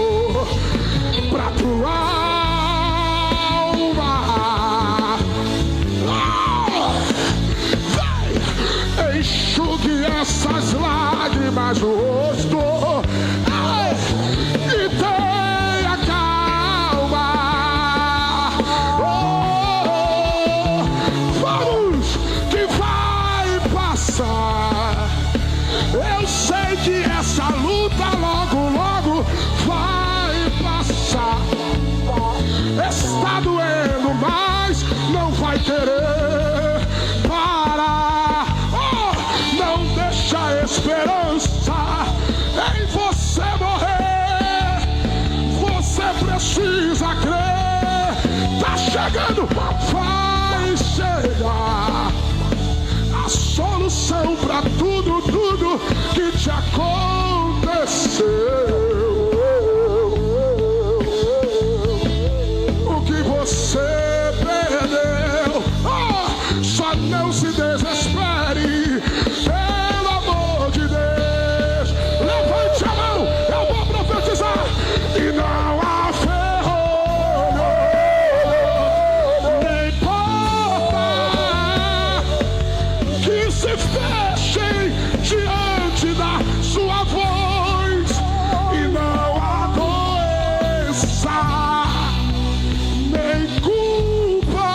tudo que te aconteceu, o que você perdeu. Oh, só não se desespere, pelo amor de Deus. Levante a mão, eu vou profetizar. E não há ferrolho, nem porta que se fechem diante da sua voz. E não há doença, nem culpa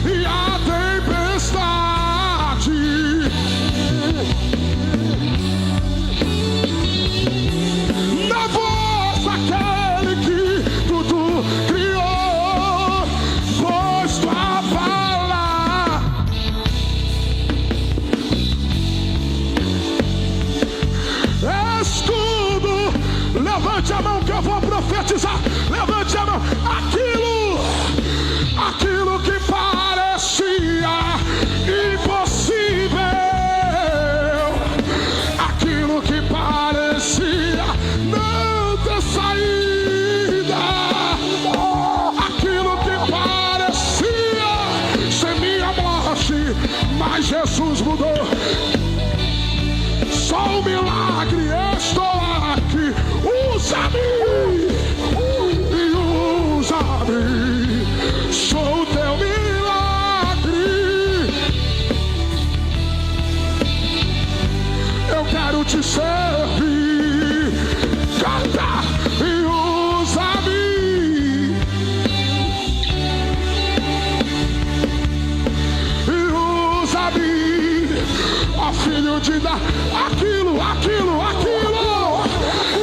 e a tempestade na voz daquele que tudo criou, pois tua palavra escudo. Levante a mão que eu vou profetizar. Levante a mão. Aquilo que parecia impossível, aquilo que parecia não ter saída, aquilo que parecia ser minha morte, mas Jesus mudou. Só um milagre, estou aqui. Usa-me e usa-me. Sou teu milagre. Eu quero te servir. Canta e usa-me. E usa-me, ó filho de Davi.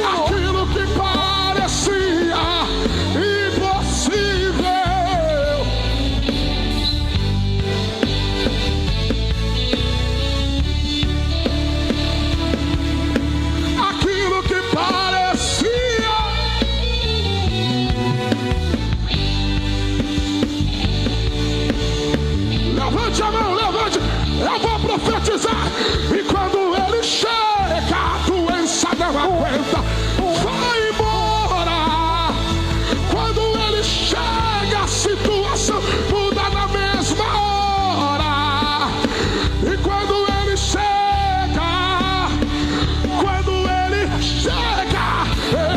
Aquilo que parecia impossível, aquilo que parecia. Levante a mão, levante. Eu vou profetizar. E quando ele chega, a doença não aguenta, vai embora. Quando ele chega, a situação muda na mesma hora. E quando ele chega,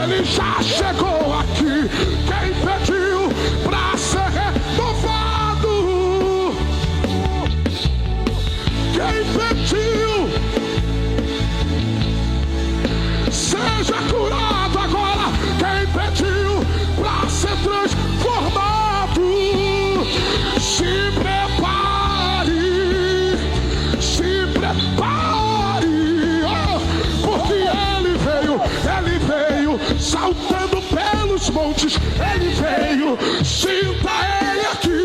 ele já chegou aqui. Quem pediu pra ser renovado, quem pediu, seja curado agora. Quem pediu pra ser transformado, se prepare, oh, porque ele veio saltando pelos montes, ele veio, sinta ele aqui,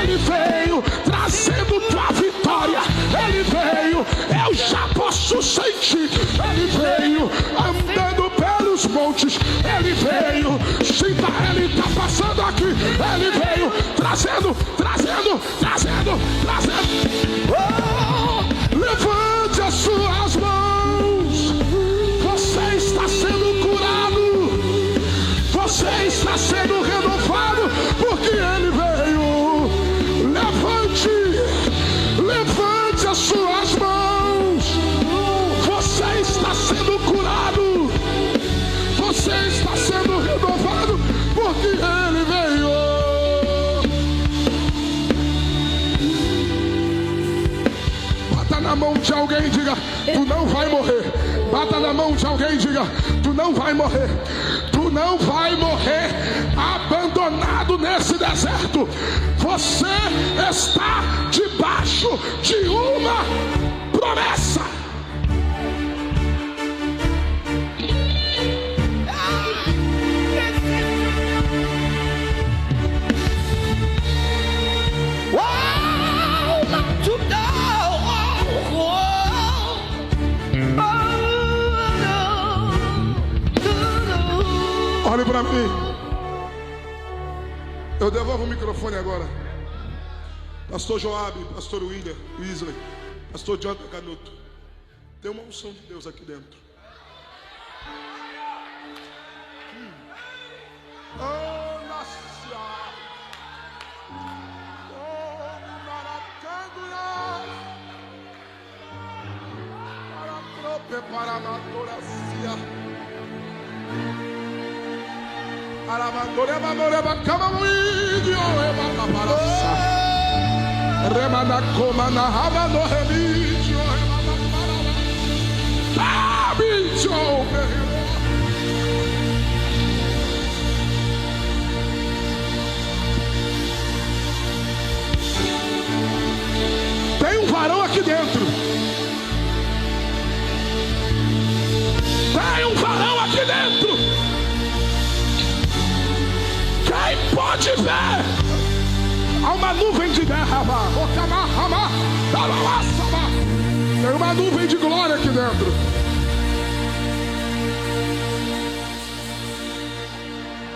ele veio trazendo tua vitória, ele veio, eu já posso sentir, ele veio andando pelos montes, ele veio, sinta ele tá passando aqui, ele veio trazendo. Oh, levante as suas mãos, você está sendo curado, você está sendo renovado, porque ele veio. Levante as suas mãos, você está sendo curado, você está sendo renovado, porque ele veio. Bata na mão de alguém e diga: tu não vai morrer. Bata na mão de alguém e diga: tu não vai morrer. Tu não vai morrer abandonado nesse deserto. Você está debaixo de uma promessa. Olhe para mim. Eu devolvo o microfone agora. Pastor Joab, Pastor William, Wesley, Pastor Jonathan Canuto. Tem uma unção de Deus aqui dentro. Oh, nossa. Para a adoração. Aramadore mamoreba kama mwingi oeba kaparasa. Remana koma na haba no rebicho remana para. Bicho perro. Tem um varão aqui dentro. Tem um varão aqui dentro. Quem pode ver? Há uma nuvem de guerra. Tem uma nuvem de glória aqui dentro.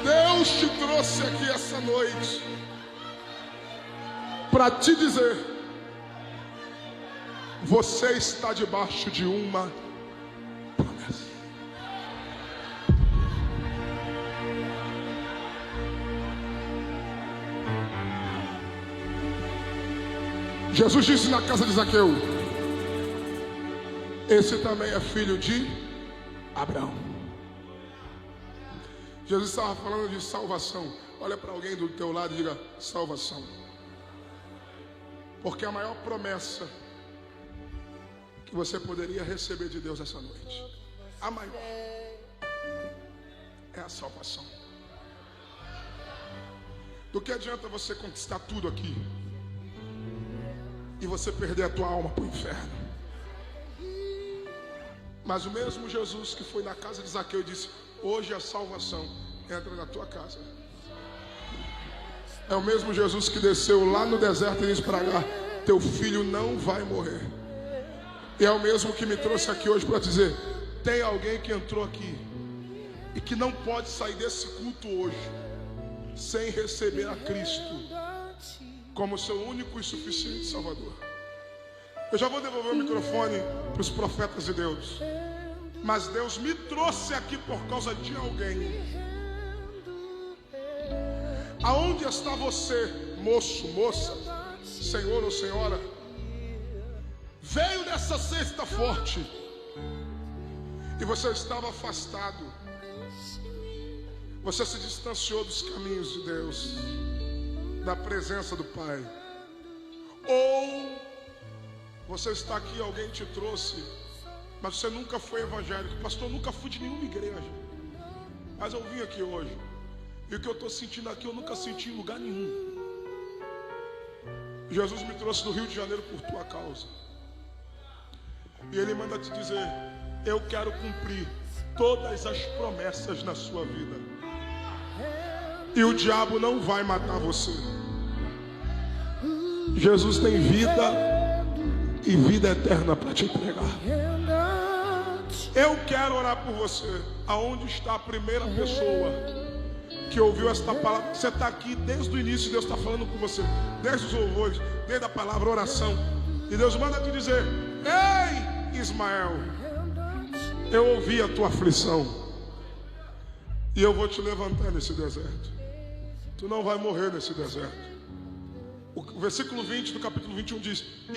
Deus te trouxe aqui essa noite para te dizer: você está debaixo de uma promessa. Jesus disse na casa de Zaqueu: esse também é filho de Abraão. Jesus estava falando de salvação. Olha para alguém do teu lado e diga: salvação. Porque a maior promessa que você poderia receber de Deus essa noite, a maior, é a salvação. Do que adianta você conquistar tudo aqui e você perder a tua alma para o inferno? Mas o mesmo Jesus que foi na casa de Zaqueu e disse: hoje a salvação entra na tua casa. É o mesmo Jesus que desceu lá no deserto e disse para Agar: teu filho não vai morrer. E é o mesmo que me trouxe aqui hoje para dizer: tem alguém que entrou aqui e que não pode sair desse culto hoje sem receber a Cristo como seu único e suficiente Salvador. Eu já vou devolver o microfone para os profetas de Deus, mas Deus me trouxe aqui por causa de alguém. Aonde está você, moço, moça, senhor ou senhora? Veio nessa sexta forte e você estava afastado. Você se distanciou dos caminhos de Deus, da presença do Pai. Ou você está aqui, alguém te trouxe, mas você nunca foi evangélico. Pastor, eu nunca fui de nenhuma igreja, mas eu vim aqui hoje, e o que eu estou sentindo aqui eu nunca senti em lugar nenhum. Jesus me trouxe do Rio de Janeiro por tua causa, e Ele manda te dizer: eu quero cumprir todas as promessas na sua vida, e o diabo não vai matar você. Jesus tem vida e vida eterna para te entregar. Eu quero orar por você. Aonde está a primeira pessoa que ouviu esta palavra? Você está aqui desde o início, Deus está falando com você, desde os louvores, desde a palavra oração, e Deus manda te dizer: ei, Ismael, eu ouvi a tua aflição e eu vou te levantar nesse deserto. Tu não vai morrer nesse deserto. O versículo 20 do capítulo 21 diz: